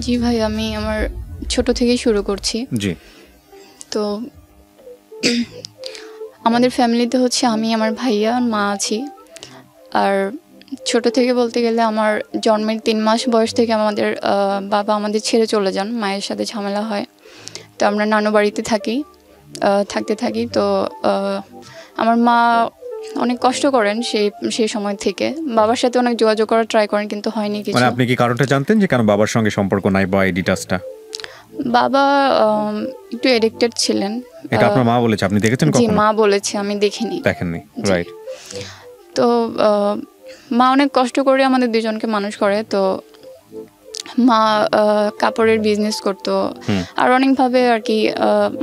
জি ভাই, আমি আমার ছোট থেকেই শুরু করছি। জি। তো আমাদের ফ্যামিলিতে হচ্ছে আমি, আমার ভাইয়া, মা আছি। আর ছোট থেকে বলতে গেলে আমার জন্মের 3 মাস বয়স থেকে আমাদের বাবা আমাদের ছেড়ে চলে যান, মায়ের সাথে ঝামেলা হয়। তো আমরা নানু বাড়িতে থাকতে থাকি। তো আমার মা অনেক কষ্ট করেন সেই সময় থেকে। বাবার সাথে অনেক যোগাযোগ করার ট্রাই করেন, কিন্তু হয়নি কিছু। মানে আপনি কি কারণটা জানতেন যে কেন বাবার সঙ্গে সম্পর্ক নাই বা এই ডিটাচটা? বাবা একটু এডিক্টেড ছিলেন। এটা আপনার মা বলেছে, আপনি দেখেছেন কখনো? জি, মা বলেছে, আমি দেখিনি। দেখেননি, রাইট। তো মা অনেক কষ্ট করে আমাদের দুজনকে মানুষ করে। তো মা কাপড়ের বিজনেস করতো, আর অনেকভাবে আর কি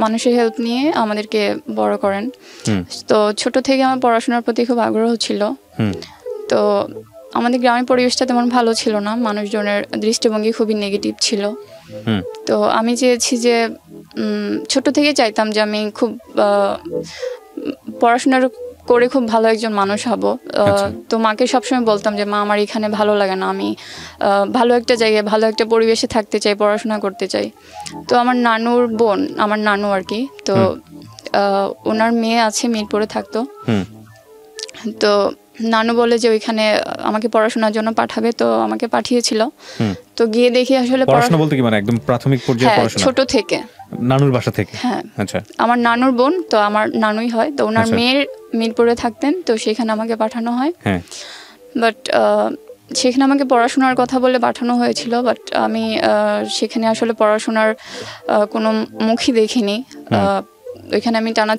মানুষের হেল্প নিয়ে আমাদেরকে বড় করেন। তো ছোট থেকে আমার পড়াশোনার প্রতি খুব আগ্রহ ছিল। তো আমাদের গ্রামের পরিবেশটা তেমন ভালো ছিল না, মানুষজনের দৃষ্টিভঙ্গি খুবই নেগেটিভ ছিল। তো আমি চেয়েছি যে ছোট থেকে চাইতাম যে আমি খুব পড়াশোনার করে খুব ভালো একজন মানুষ হব। তো মাকে সবসময় বলতাম যে মা, আমার এখানে ভালো লাগে না, আমি ভালো একটা জায়গায় ভালো একটা পরিবেশে থাকতে চাই, পড়াশোনা করতে চাই। তো আমার নানুর বোন, আমার নানু আর কি, তো ওনার মেয়ে আছে, মিরপুরে থাকতো। তো নানু বলে যে ওইখানে আমাকে পড়াশোনার জন্য পাঠাবে, তো আমাকে পাঠিয়েছিল। তো গিয়ে দেখি আসলে পড়াশোনা বলতে কি মানে একদম প্রাথমিক পর্যায়ে পড়াশোনা? ছোট থেকে, নানুর বাসা থেকে? হ্যাঁ। আচ্ছা। আমার নানুর বোন, তো আমার নানুই হয়। তো ওনার মেয়ের মিরপুরে থাকতেন, তো সেখানে আমাকে পাঠানো হয়। হ্যাঁ। বাট সেখানে আমাকে পড়াশোনার কথা বলে পাঠানো হয়েছিল, বাট আমি সেখানে আসলে পড়াশোনার কোনো মুখই দেখিনি। ওইখানে আমি টানা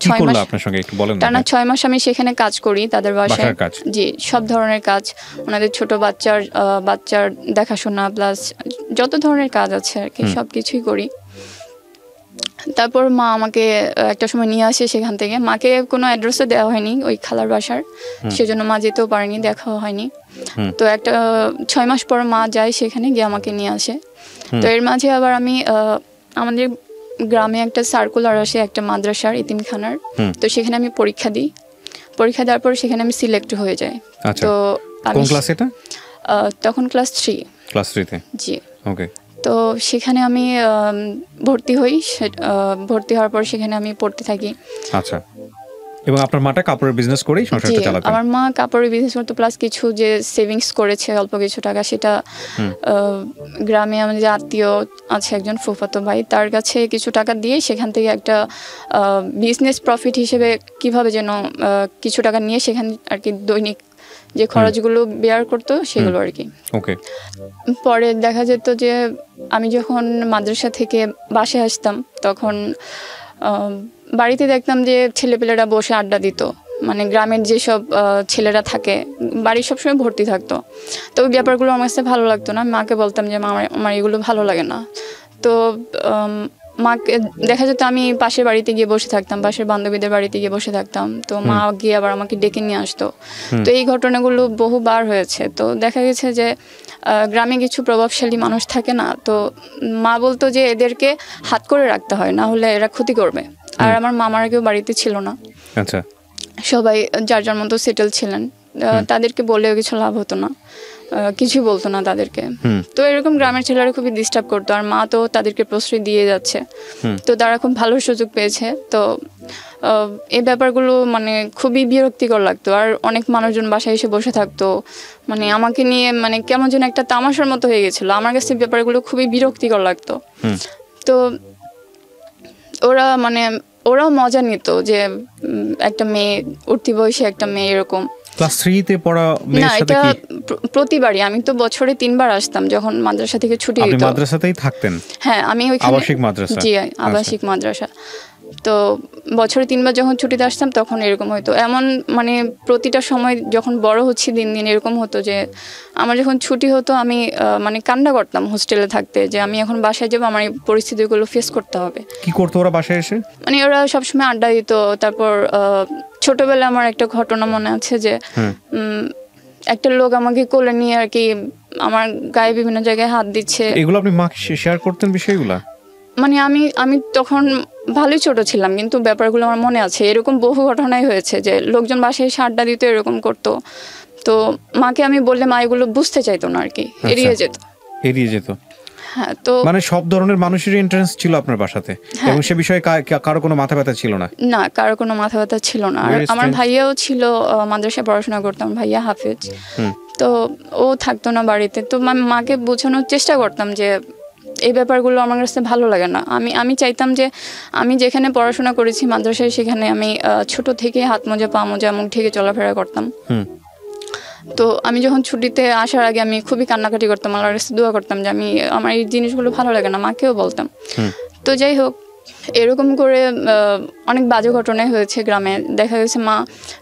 6 মাস আমি সেখানে কাজ করি তাদের বাসায়। জি, সব ধরনের কাজ, ওনাদের ছোট বাচ্চার দেখাশোনা প্লাস যত ধরনের কাজ আছে আর কি, সব কিছুই করি। তারপর মা আমাকে একটা সময় নিয়ে আসে সেখান থেকে। মাকে কোনো অ্যাড্রেসও দেওয়া হয়নি ওই খালার বাসার, সেজন্য মা যেতেও পারেনি, দেখাও হয়নি। তো একটা 6 মাস পর মা যায় সেখানে, গিয়ে আমাকে নিয়ে আসে। তো এর মাঝে আবার আমি আমাদের গ্রামে একটা সার্কুলার আসে একটা মাদ্রাসার, এতিমখানার। তো সেখানে আমি পরীক্ষা দিই। পরীক্ষা দেওয়ার পর সেখানে আমি সিলেক্ট হয়ে যাই। তো কোন ক্লাস এটা? তখন ক্লাস 3। ক্লাস 3 তে? জি। ওকে। তো সেখানে আমি ভর্তি হই। ভর্তি হওয়ার পর সেখানে আমি পড়তে থাকি। আচ্ছা। এবং আপনার মাটা কাপড়ের বিজনেস করেই সংসারটা চালাতেন? আমার মা কাপড়ের বিজনেস করতো, প্লাস কিছু যে সেভিংস করেছে অল্প কিছু টাকা, সেটা গ্রামে আমাদের যে আত্মীয় আছে একজন ফুফাতো ভাই, তার কাছে কিছু টাকা দিয়ে সেখান থেকে একটা বিজনেস প্রফিট হিসেবে কিভাবে যেন কিছু টাকা নিয়ে সেখানে আর কি দৈনিক যে খরচগুলো বেয়ার করতো সেগুলো আর কি। ওকে। পরে দেখা যেত যে আমি যখন মাদ্রাসা থেকে বাসায় আসতাম, তখন বাড়িতে দেখতাম যে ছেলেপেলেরা বসে আড্ডা দিত। মানে গ্রামের যেসব ছেলেরা থাকে, বাড়ি সবসময় ভর্তি থাকতো। তো ওই ব্যাপারগুলো আমার কাছে ভালো লাগতো না। মাকে বলতাম যে আমার এগুলো ভালো লাগে না। তো মাকে দেখা যেত আমি পাশের বাড়িতে গিয়ে বসে থাকতাম, পাশের বান্ধবীদের বাড়িতে গিয়ে বসে থাকতাম। তো মা গিয়ে আবার আমাকে ডেকে নিয়ে আসতো। তো এই ঘটনাগুলো বহুবার হয়েছে। তো দেখা গেছে যে গ্রামে কিছু প্রভাবশালী মানুষ থাকে না, তো মা বলতো যে এদেরকে হাত করে রাখতে হয়, না হলে এরা ক্ষতি করবে। আর আমার মামারা কেউ বাড়িতে ছিল না। আচ্ছা। সবাই যার যার মতো সেটেল ছিলেন। তাদেরকে বলেও কিছু লাভ হতো না, কিছু বলতো না তাদেরকে। তো এরকম গ্রামের ছেলেরা খুবই ডিস্টার্ব করতো, আর মা তো তাদেরকে প্রশ্রয় দিয়ে যাচ্ছে। তো তারা খুব ভালো সুযোগ পেয়েছে। তো এই ব্যাপারগুলো মানে খুবই বিরক্তিকর লাগতো। আর অনেক মানুষজন বাসায় এসে বসে থাকতো, মানে আমাকে নিয়ে মানে কেমন যেন একটা তামাশার মতো হয়ে গেছিলো। আমার কাছে ব্যাপারগুলো খুবই বিরক্তিকর লাগতো। তো ওরাও মজা নিত যে একটা মেয়ে, উঠতি বয়সে একটা মেয়ে এরকম। ক্লাস 3 তে পড়া মেয়ের সাথে কি? প্রতিবারই আমি তো বছরে 3 বার আসতাম যখন মাদ্রাসা থেকে ছুটি হতো। আপনি মাদ্রাসাতেই থাকতেন? হ্যাঁ, আমি ওইখানে আবাসিক মাদ্রাসা? জি, আবাসিক মাদ্রাসা। তো বছরে 3 বার যখন ছুটিতে আসতাম তখন এরকম হতো। এমন মানে প্রতিটা সময় যখন বড় হচ্ছি দিন দিন এরকম হতো যে আমার যখন ছুটি হতো আমি মানে কান্না করতাম হোস্টেলে থাকতে, যে আমি এখন বাসায় যাবো, আমার এই পরিস্থিতিগুলো ফেস করতে হবে। কি করতো ওরা বাসায় এসে? মানে ওরা সবসময় আড্ডা দিত। তারপর ছোটবেলায় আমার একটা ঘটনা মনে আছে যে একটা লোক আমাকে কোলে নিয়ে আর কি আমার গায়ে বিভিন্ন জায়গায় হাত দিচ্ছে। এগুলো আপনি মাকে শেয়ার করতেন বিষয়গুলো? মানে আমি তখন ভালোই ছোট ছিলাম, কিন্তু ব্যাপারগুলো আমার মনে আছে। এরকম বহু ঘটনাই হয়েছে যে লোকজন বাসায় এসে আড্ডা দিত, এরকম করতো। তো মাকে আমি বললে মা এগুলো বুঝতে চাইতো না আর কি, এড়িয়ে যেত। হ্যাঁ, তো মানে সব ধরনের মানুষেরই ইন্টারেস্ট ছিল আপনার বাসাতে, এবং সে বিষয়ে কারো কোনো মাথা ব্যথা ছিল না? না, কারো কোনো মাথা ব্যথা ছিল না। আর Very আমার strange. ভাইয়াও ছিল, মাদ্রাসায় পড়াশোনা করতাম, ভাইয়া হাফেজ। তো ও থাকতো না বাড়িতে, তো মাকে বোঝানোর চেষ্টা করতাম যে এই ব্যাপারগুলো আমার কাছে ভালো লাগে না। আমি চাইতাম যে আমি যেখানে পড়াশোনা করেছি মাদ্রাসায়, সেখানে আমি ছোট থেকে হাত মোজা পা মোজা মুখ ঢেকে চলাফেরা করতাম। তো আমি যখন ছুটিতে আসার আগে আমি খুবই কান্নাকাটি করতাম, আল্লাহর কাছে দোয়া করতাম যে আমার এই জিনিসগুলো ভালো লাগে না, মাকেও বলতাম। তো যাই হোক, এরকম করে অনেক বাজে ঘটনাই হয়েছে গ্রামে। দেখা গেছে মা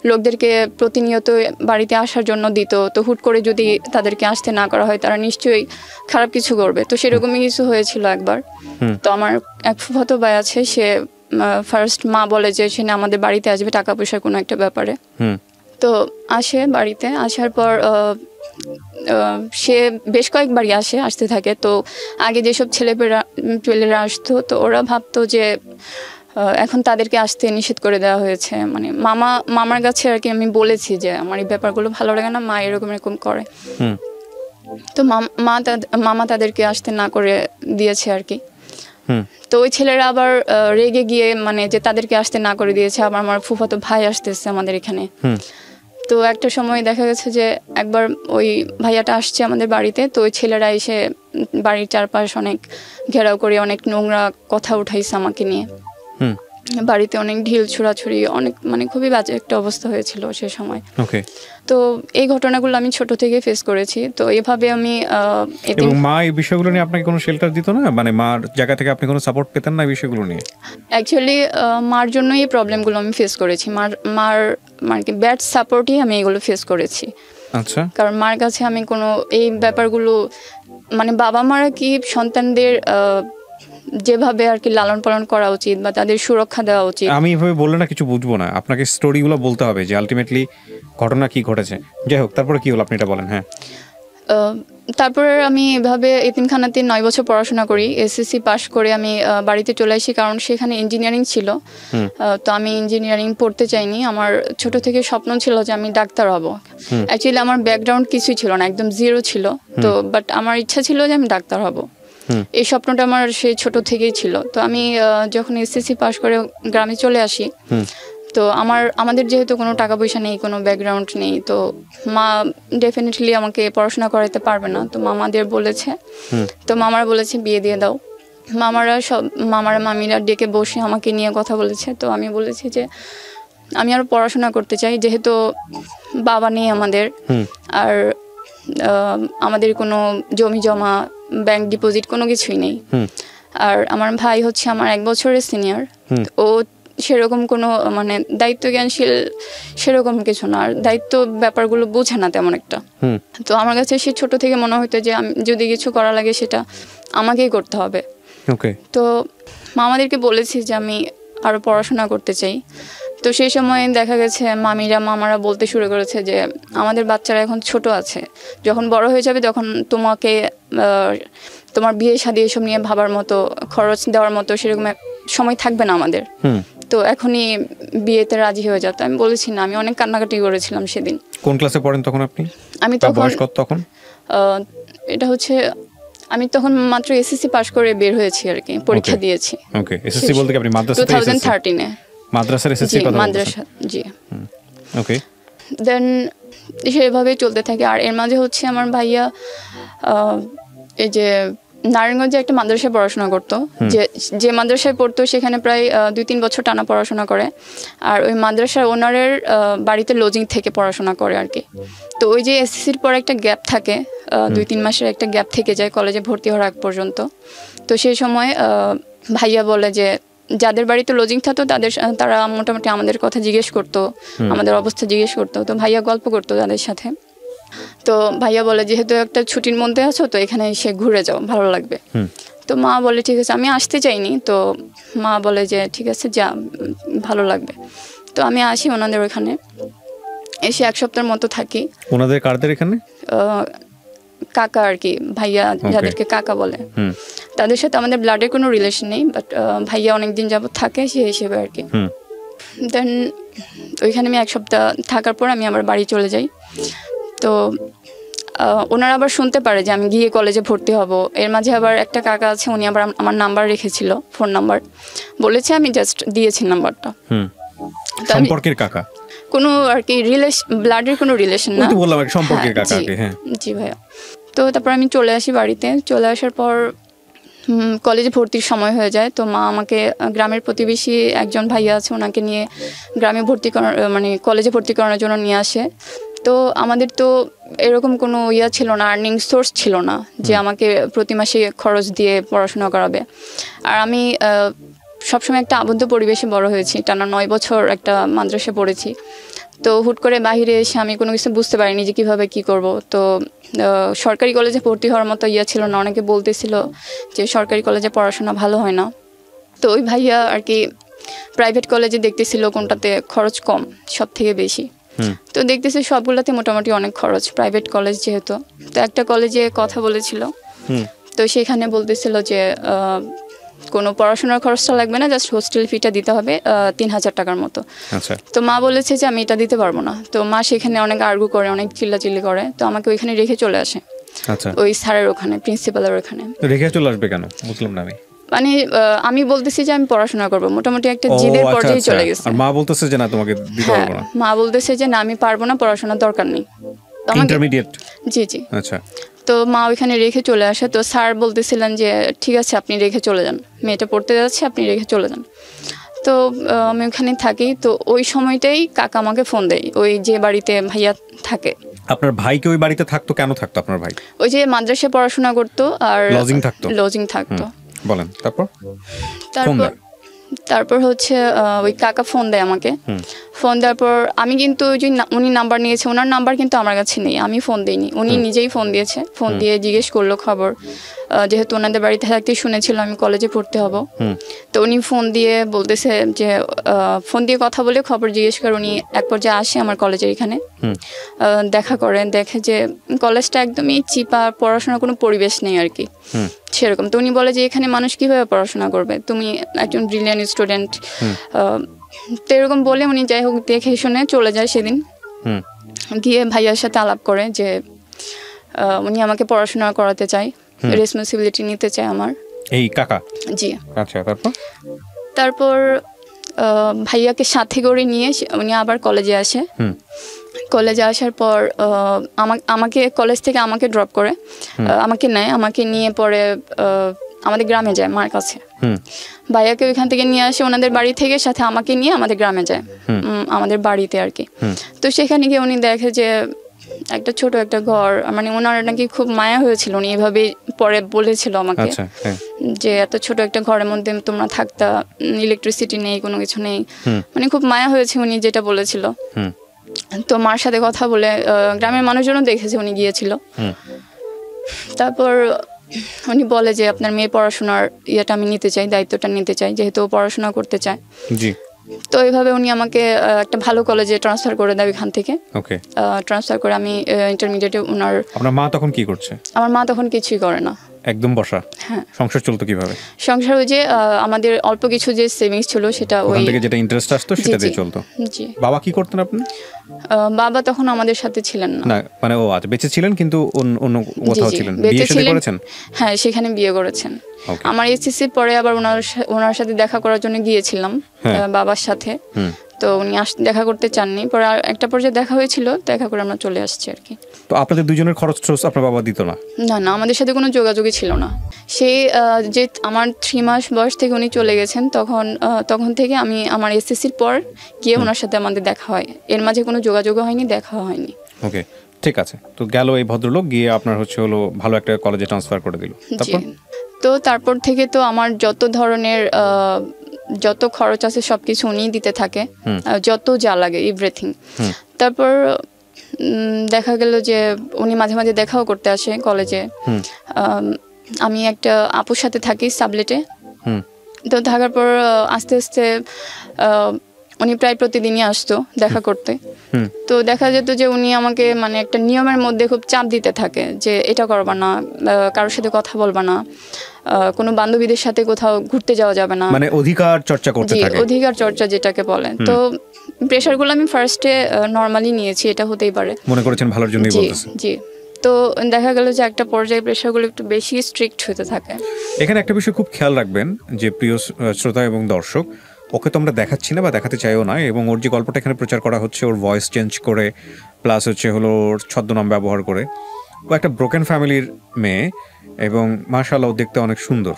লোকদেরকে প্রতিনিয়ত বাড়িতে আসার জন্য দিত, তো হুট করে যদি তাদেরকে আসতে না করা হয় তারা নিশ্চয়ই খারাপ কিছু করবে। তো সেরকমই কিছু হয়েছিল একবার। তো আমার এক ফুফাতো ভাই আছে, সে ফার্স্ট মা বলে যে সে না আমাদের বাড়িতে আসবে টাকা পয়সার কোনো একটা ব্যাপারে। তো আসে, বাড়িতে আসার পর সে বেশ কয়েকবারই আসতে থাকে। তো আগে যেসব ছেলেরা আসতো, তো ওরা ভাবতো যে এখন তাদেরকে আসতে নিষেধ করে দেওয়া হয়েছে। মানে মামার কাছে আর কি আমি বলেছি যে আমার এই ব্যাপারগুলো ভালো লাগে না, মা এরকম করে। তো মামা তাদেরকে আসতে না করে দিয়েছে আর কি। তো ওই ছেলেরা আবার রেগে গিয়ে মানে যে তাদেরকে আসতে না করে দিয়েছে, আবার আমার ফুফাতো ভাই আসতেছে আমাদের এখানে। তো একটা সময় দেখা গেছে যে একবার ওই ভাইয়াটা আসছে আমাদের বাড়িতে, তো ওই ছেলেরা এসে বাড়ির চারপাশ অনেক ঘেরাও করে অনেক নোংরা কথা উঠাইছে আমাকে নিয়ে। বাড়িতে অনেক ঢিল ছুড়াছুড়ি, অনেক মানে খুবই বাজে একটা অবস্থা হয়েছিল সে সময়। তো এই ঘটনাগুলো আমি ছোট থেকে ফেস করেছি। তো এভাবে আমি এবং মা এই বিষয়গুলো নিয়ে আপনাকে কোনো শেল্টার দিত না? মানে মার জায়গা থেকে আপনি কোনো সাপোর্ট পেতেন না এই বিষয়গুলো নিয়ে? অ্যাকচুয়ালি মার জন্যই এই প্রবলেমগুলো আমি ফেস করেছি। মার মানে কি ব্যাড সাপোর্টই আমি এগুলো ফেস করেছি। আচ্ছা। কারণ মার কাছে আমি কোনো এই ব্যাপারগুলো মানে বাবা মারা কি সন্তানদের যেভাবে আর কি লালন পালন করা উচিত বা তাদের সুরক্ষা দেওয়া উচিত, আমি এভাবে বললে না কিছু বুঝবো না, আপনাকে স্টোরিগুলো বলতে হবে যে আলটিমেটলি ঘটনা কি ঘটেছে। যাই হোক, তারপরে কি হলো আপনি এটা বলেন। হ্যাঁ, তারপরে আমি এভাবে এতিমখানাতে 9 বছর পড়াশোনা করি। এসএসসি পাশ করে আমি বাড়িতে চলে আসি, কারণ সেখানে ইঞ্জিনিয়ারিং ছিল। তো আমি ইঞ্জিনিয়ারিং পড়তে চাইনি। আমার ছোট থেকে স্বপ্ন ছিল যে আমি ডাক্তার হব। অ্যাকচুয়ালি আমার ব্যাকগ্রাউন্ড কিছুই ছিল না, একদম জিরো ছিল। তো বাট আমার ইচ্ছা ছিল যে আমি ডাক্তার হব। এই স্বপ্নটা আমার সেই ছোট থেকেই ছিল। তো আমি যখন এসএসসি পাশ করে গ্রামে চলে আসি, তো আমাদের যেহেতু কোনো টাকা পয়সা নেই, কোনো ব্যাকগ্রাউন্ড নেই, তো মা ডেফিনেটলি আমাকে পড়াশোনা করাতে পারবে না। তো মামাদের বলেছে, তো মামারা বলেছে বিয়ে দিয়ে দাও। মামারা মামিরা ডেকে বসে আমাকে নিয়ে কথা বলেছে। তো আমি বলেছি যে আমি আরো পড়াশোনা করতে চাই, যেহেতু বাবা নেই আমাদের, আর আমাদের কোনো জমি জমা ব্যাংক ডিপোজিট কোনো কিছুই নেই। আর আমার ভাই হচ্ছে আমার 1 বছরের সিনিয়র। ও সেরকম কোনো মানে দায়িত্ব জ্ঞানশীল সেরকম কিছু না, আর দায়িত্ব ব্যাপারগুলো বোঝে না তেমন একটা। তো আমার কাছে সে ছোট থেকে মনে হতো যে আমি যদি কিছু করা লাগে সেটা আমাকেই করতে হবে। তো মামাদেরকে বলেছি যে আমি আরো পড়াশোনা করতে চাই। তো সেই সময় দেখা গেছে মামারা বলতে শুরু করেছে যে আমাদের বাচ্চারা এখন ছোট আছে, যখন বড় হয়ে যাবে তখন তোমাকে তোমার বিয়ে শাদী এসব নিয়ে ভাবার মতো, খরচ দেওয়ার মতো সেরকম সময় থাকবে না আমাদের। তো এখনই বিয়েতে রাজি হয়ে যেত। আমি বলেছি না, আমি অনেক কান্নাকাটি করেছিলাম সেদিন। কোন ক্লাসে পড়েন তখন আপনি? আমি তখন এটা হচ্ছে আমি তখন মাত্র এসএসসি পাশ করে বের হয়েছি আর কি, পরীক্ষা দিয়েছি। ওকে, এসএসসি বলতে কি আপনি মাদ্রাসা 2013 এ? মাদ্রাসার এসএসসি কথা বলছেন? মাদ্রাসা, জি। ওকে, দেন সেভাবেই চলতে থাকে। আর এর মাঝে হচ্ছে আমার ভাইয়া এই যে নারায়ণগঞ্জে একটা মাদ্রাসায় পড়াশোনা করতো। যে মাদ্রাসায় পড়তো সেখানে প্রায় 2-3 বছর টানা পড়াশোনা করে। আর ওই মাদ্রাসার ওনারের বাড়িতে লজিং থেকে পড়াশোনা করে আর কি। তো ওই যে এসএসসির পর একটা গ্যাপ থাকে, 2-3 মাসের একটা গ্যাপ থেকে যায় কলেজে ভর্তি হওয়ার আগ পর্যন্ত। তো সেই সময় ভাইয়া বলে যে যাদের বাড়িতে লজিং থাকতো তারা মোটামুটি আমাদের কথা জিজ্ঞেস করতো, আমাদের অবস্থা জিজ্ঞেস করতো। তো ভাইয়া গল্প করতো তাদের সাথে। তো ভাইয়া বলে যেহেতু একটা ছুটির মধ্যে আছো, তো এখানে এসে ঘুরে যাও, ভালো লাগবে। তো মা বলে ঠিক আছে, আমি আসতে চাইনি। তো মা বলে যে ঠিক আছে যা, ভালো লাগবে। তো আমি আসি ওনাদের ওখানে, এসে 1 সপ্তাহের মতো থাকি। ওনাদের কারদের এখানে? কাকা আর কি, ভাইয়া যাদেরকে কাকা বলে, তাদের সাথে আমাদের ব্লাডের কোনো রিলেশন নেই, বাট ভাইয়া অনেকদিন যাবত থাকে সে হিসেবে আর কি। দেন ওইখানে আমি 1 সপ্তাহ থাকার পর আমি আবার বাড়ি চলে যাই। তো ওনারা আবার শুনতে পারে যে আমি গিয়ে কলেজে ভর্তি হব। এর মাঝে আবার একটা কাকা আছে, উনি আবার আমার নাম্বার রেখেছিল, ফোন নাম্বার বলেছে, আমি জাস্ট দিয়েছি নাম্বারটা। সম্পর্কের কাকা, কোনো আর কি ব্লাডের কোনো রিলেশন না, বললাম সম্পর্কের কাকা। হ্যাঁ জি ভাইয়া। তো তারপর আমি চলে আসি বাড়িতে। চলে আসার পর কলেজে ভর্তির সময় হয়ে যায়। তো মা আমাকে গ্রামের প্রতিবেশী একজন ভাইয়া আছে, ওনাকে নিয়ে গ্রামে ভর্তি করার মানে কলেজে ভর্তি করানোর জন্য নিয়ে আসে। তো আমাদের তো এরকম কোনো ছিল না, আর্নিং সোর্স ছিল না যে আমাকে প্রতি মাসে খরচ দিয়ে পড়াশোনা করাবে। আর আমি সবসময় একটা আবদ্ধ পরিবেশে বড় হয়েছি, টানা 9 বছর একটা মাদ্রাসা পড়েছি। তো হুট করে বাহিরে এসে আমি কোনো কিছু বুঝতে পারিনি যে কীভাবে কী করব। তো সরকারি কলেজে ভর্তি হওয়ার মতো ছিল না। অনেকে বলতেছিল যে সরকারি কলেজে পড়াশোনা ভালো হয় না। তো ওই ভাইয়া আর কি প্রাইভেট কলেজে দেখতেছিল কোনটাতে খরচ কম, সব থেকে বেশি। তো দেখতেছি সবগুলোতে মোটামুটি অনেক খরচ, প্রাইভেট কলেজ যেহেতু। তো একটা কলেজে কথা বলেছিল, তো সেখানে বলতেছিল যে কোনো পড়াশোনার খরচটা লাগবে না, জাস্ট হোস্টেল ফিটা দিতে হবে 3000 টাকার মতো। তো মা বলেছে যে আমি এটা দিতে পারবো না। তো মা সেখানে অনেক আর্গু করে, অনেক চিল্লাচিল্লি করে। তো আমাকে ওইখানে রেখে চলে আসে, ওই স্যারের ওখানে, প্রিন্সিপালের ওখানে। রেখে চলে আসবে কেন বুঝলাম না আমি। মানে আমি বলতেছি যে আমি পড়াশোনা করবো, মোটামুটি একটা জিদের পর্যায়ে চলে গেছে। আর মা বলতেছে যে না তোমাকে দিতে পারবো না। মা বলতেছে যে না আমি পারবো না, পড়াশোনার দরকার নেই। ইন্টারমিডিয়েট? জি। আচ্ছা। তো মা ওইখানে রেখে চলে আসে। তো স্যার বলতেছিলেন যে ঠিক আছে আপনি রেখে চলে যান, মেয়েটা পড়তে যাচ্ছে, আপনি রেখে চলে যান। তো আমি ওখানে থাকি। তো ওই সময়টাই কাকা আমাকে ফোন দেয়, ওই যে বাড়িতে ভাইয়া থাকে। আপনার ভাই কি ওই বাড়িতে থাকতো? কেন থাকতো আপনার ভাই? ওই যে মাদ্রাসায় পড়াশোনা করতো আর লজিং থাকতো। বলেন। তারপর হচ্ছে ওই কাকা ফোন দেয় আমাকে। ফোন দেওয়ার পর আমি কিন্তু ওই যে উনি নাম্বার নিয়েছে, ওনার নাম্বার কিন্তু আমার কাছে নেই, আমি ফোন দিইনি, উনি নিজেই ফোন দিয়েছে। ফোন দিয়ে জিজ্ঞেস করলো খবর, যেহেতু ওনাদের বাড়িতে থাকতে শুনেছিল আমি কলেজে পড়তে হব। তো উনি ফোন দিয়ে বলতেছে যে ফোন দিয়ে কথা বলে খবর জিজ্ঞেস করে উনি এক পর্যায়ে আসে আমার কলেজের এখানে, দেখা করেন, দেখে যে কলেজটা একদমই চিপা, পড়াশোনার কোনো পরিবেশ নেই আর কি সেরকম। তো উনি বলে যে এখানে মানুষ কিভাবে পড়াশোনা করবে, তুমি একজন ব্রিলিয়ান্ট স্টুডেন্ট। তো এরকম বলে উনি যাই হোক দেখে শুনে চলে যায়। সেদিন গিয়ে ভাইয়ার সাথে আলাপ করে যে উনি আমাকে পড়াশোনা করাতে চায়, রেসপন্সিবিলিটি নিতে চায় আমার। এই কাকা? জি। আচ্ছা। তারপর ভাইয়াকে সাথে করে নিয়ে উনি আবার কলেজে আসে। কলেজে আসার পর আমাকে কলেজ থেকে আমাকে ড্রপ করে, আমাকে নেয়, আমাকে নিয়ে পরে আমাদের গ্রামে যায় মার কাছে। ভাইয়াকে ওইখান থেকে নিয়ে আসে ওনাদের বাড়ি থেকে, সাথে আমাকে নিয়ে আমাদের গ্রামে যায়, আমাদের বাড়িতে আর কি। তো সেখানে গিয়ে উনি দেখে যে একটা ছোট একটা ঘর, মানে ওনার নাকি খুব মায়া হয়েছিল, উনি এভাবে পরে বলেছিল আমাকে যে এত ছোট একটা ঘরের মধ্যে তোমরা থাকতা, ইলেকট্রিসিটি নেই, কোনো কিছু নেই, মানে খুব মায়া হয়েছে উনি যেটা বলেছিল। তো মার সাথে কথা বলে গ্রামের মানুষজনও দেখেছে উনি গিয়েছিল। তারপর উনি বলে যে আপনার মেয়ে পড়াশোনার ইয়েটা আমি নিতে চাই, দায়িত্বটা নিতে চাই, যেহেতু পড়াশোনা করতে চায়। তো এইভাবে উনি আমাকে একটা ভালো কলেজে ট্রান্সফার করে দেয় এখান থেকে। ট্রান্সফার করে আমি ইন্টারমিডিয়েটে ওনার। আপনার মা তখন কি করছে? আমার মা তখন কিছুই করে না, একদম বসা। হ্যাঁ। সংসার চলতো কিভাবে? সংসার ওই যে আমাদের অল্প কিছু যে সেভিংস ছিল সেটা ওই থেকে যেটা ইন্টারেস্ট আসতো সেটা দিয়ে চলতো। জি। বাবা কি করতেন আপনি? বাবা তখন আমাদের সাথে ছিলেন না। না মানে ও আচ্ছা, বেঁচে ছিলেন কিন্তু অন্য কোথাও ছিলেন। বিয়ে শাদী করেছেন? হ্যাঁ, সেখানে বিয়ে করেছেন। আমার এসএসসি পরে আবার ওনার সাথে দেখা করার জন্য গিয়েছিলাম বাবার সাথে। তো উনি দেখা করতে চাননি, পরে একটা পর্যায়ে দেখা হয়েছিল, দেখা করে আমরা চলে আসছি আর কি। তো আপনাদের দুজনের খরচ আপনার বাবা দিত না? না না, আমাদের সাথে কোনো যোগাযোগই ছিল না। সেই যে আমার 3 মাস বয়স থেকে উনি চলে গেছেন, তখন থেকে আমি আমার এসএসসির পর গিয়ে ওনার সাথে আমাদের দেখা হয়, এর মাঝে কোনো যোগাযোগও হয়নি, দেখা হয়নি। ওকে, ঠিক আছে। তো গেল এই ভদ্রলোক, গিয়ে আপনার হলো ভালো একটা কলেজে ট্রান্সফার করে দিল। তো তারপর থেকে তো আমার যত ধরনের যত খরচ আছে সবকিছু উনিই দিতে থাকে, যত যা লাগে এভরিথিং। তারপর দেখা গেল যে উনি মাঝে মাঝে দেখাও করতে আসে কলেজে। আমি একটা আপুর সাথে থাকি সাবলেটে। তো থাকার পর আস্তে আস্তে উনি প্রায় প্রতিদিনই আসতো দেখা করতে। তো দেখা যেত যে উনি আমাকে মানে একটা নিয়মের মধ্যে খুব চাপ দিতে থাকে যে এটা করবা না, কারোর সাথে কথা বলবা না, কোনো বান্ধবীদের সাথে কোথাও ঘুরতে যাওয়া যাবে না, মানে অধিকার চর্চা করতে থাকে। অধিকার চর্চা যেটাকে বলে। তো প্রেশারগুলো আমি ফার্স্টে নরমালি নিয়েছি, এটা হতেই পারে, মনে করেছেন ভালোর জন্যই বলতেছেন। জি। তো দেখা গেল যে একটা পর্যায়ে প্রেশারগুলো একটু বেশি স্ট্রিক্ট হতে থাকে। এখানে একটা বিষয় খুব খেয়াল রাখবেন যে প্রিয় শ্রোতা এবং দর্শক, ওকে তো আমরা দেখাচ্ছি না বা দেখাতে চাইও না, এবং ওর যে গল্পটা এখানে প্রচার করা হচ্ছে ওর ভয়েস চেঞ্জ করে প্লাস হচ্ছে হলো ওর ছদ্মনাম ব্যবহার করে, ও একটা ব্রোকেন ফ্যামিলির মেয়ে এবং মাশাআল্লাহ ও দেখতে অনেক সুন্দর।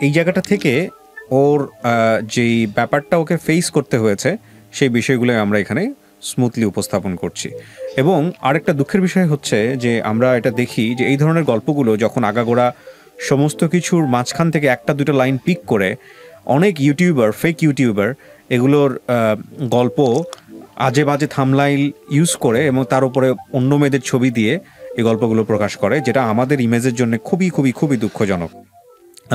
এই জায়গাটা থেকে ওর যেই ব্যাপারটা ওকে ফেস করতে হয়েছে সেই বিষয়গুলো আমরা এখানে স্মুথলি উপস্থাপন করছি। এবং আরেকটা দুঃখের বিষয় হচ্ছে যে আমরা এটা দেখি যে এই ধরনের গল্পগুলো যখন আগাগোড়া সমস্ত কিছুর মাঝখান থেকে একটা দুটো লাইন পিক করে অনেক ইউটিউবার, ফেক ইউটিউবার এগুলোর গল্প আজে বাজে থামলাইল ইউজ করে এবং তার উপরে অন্য মেয়েদের ছবি দিয়ে এই গল্পগুলো প্রকাশ করে, যেটা আমাদের ইমেজের জন্য খুবই খুবই খুবই দুঃখজনক।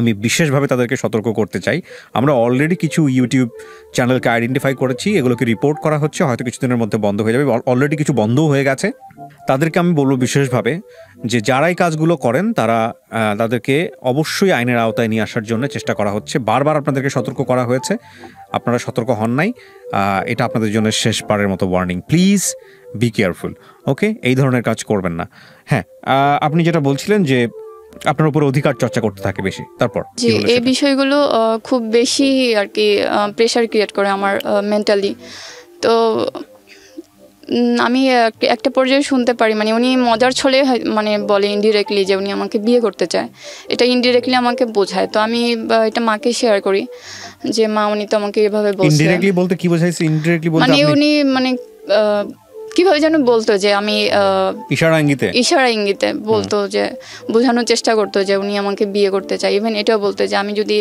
আমি বিশেষভাবে তাদেরকে সতর্ক করতে চাই। আমরা অলরেডি কিছু ইউটিউব চ্যানেলকে আইডেন্টিফাই করেছি, এগুলোকে রিপোর্ট করা হচ্ছে, হয়তো কিছুদিনের মধ্যে বন্ধ হয়ে যাবে, অলরেডি কিছু বন্ধও হয়ে গেছে। তাদেরকে আমি বলবো বিশেষভাবে যে যারাই কাজগুলো করেন তাদেরকে অবশ্যই আইনের আওতায় নিয়ে আসার জন্য চেষ্টা করা হচ্ছে। বারবার আপনাদেরকে সতর্ক করা হয়েছে, আপনারা সতর্ক হন নাই। এটা আপনাদের জন্য শেষবারের মতো ওয়ার্নিং, প্লিজ বি কেয়ারফুল, ওকে? এই ধরনের কাজ করবেন না। হ্যাঁ, আপনি যেটা বলছিলেন যে আপনার উপর অধিকার চর্চা করতে থাকে বেশি, তারপর জি, এই বিষয়গুলো খুব বেশি আর কি প্রেশার ক্রিয়েট করে আমার মেন্টালি। তো আমি একটা পর্যায়ে শুনতে পারি, মানে উনি মজার ছলে মানে বলে ইনডিরেক্টলি যে উনি আমাকে বিয়ে করতে চায়, এটা ইনডিরেক্টলি আমাকে বোঝায়। তো আমি এটা মাকে শেয়ার করি যে মা উনি তো আমাকে এভাবে বলছে। ইনডিরেক্টলি বলতে কি বোঝাইছে? ইনডিরেক্টলি বলতে মানে উনি মানে কিভাবে যেন বলতো যে আমি ইশারা ইঙ্গিতে বলতো, যে বোঝানোর চেষ্টা করতো যে উনি আমাকে বিয়ে করতে চায়। ইভেন এটাও বলতো যে আমি যদি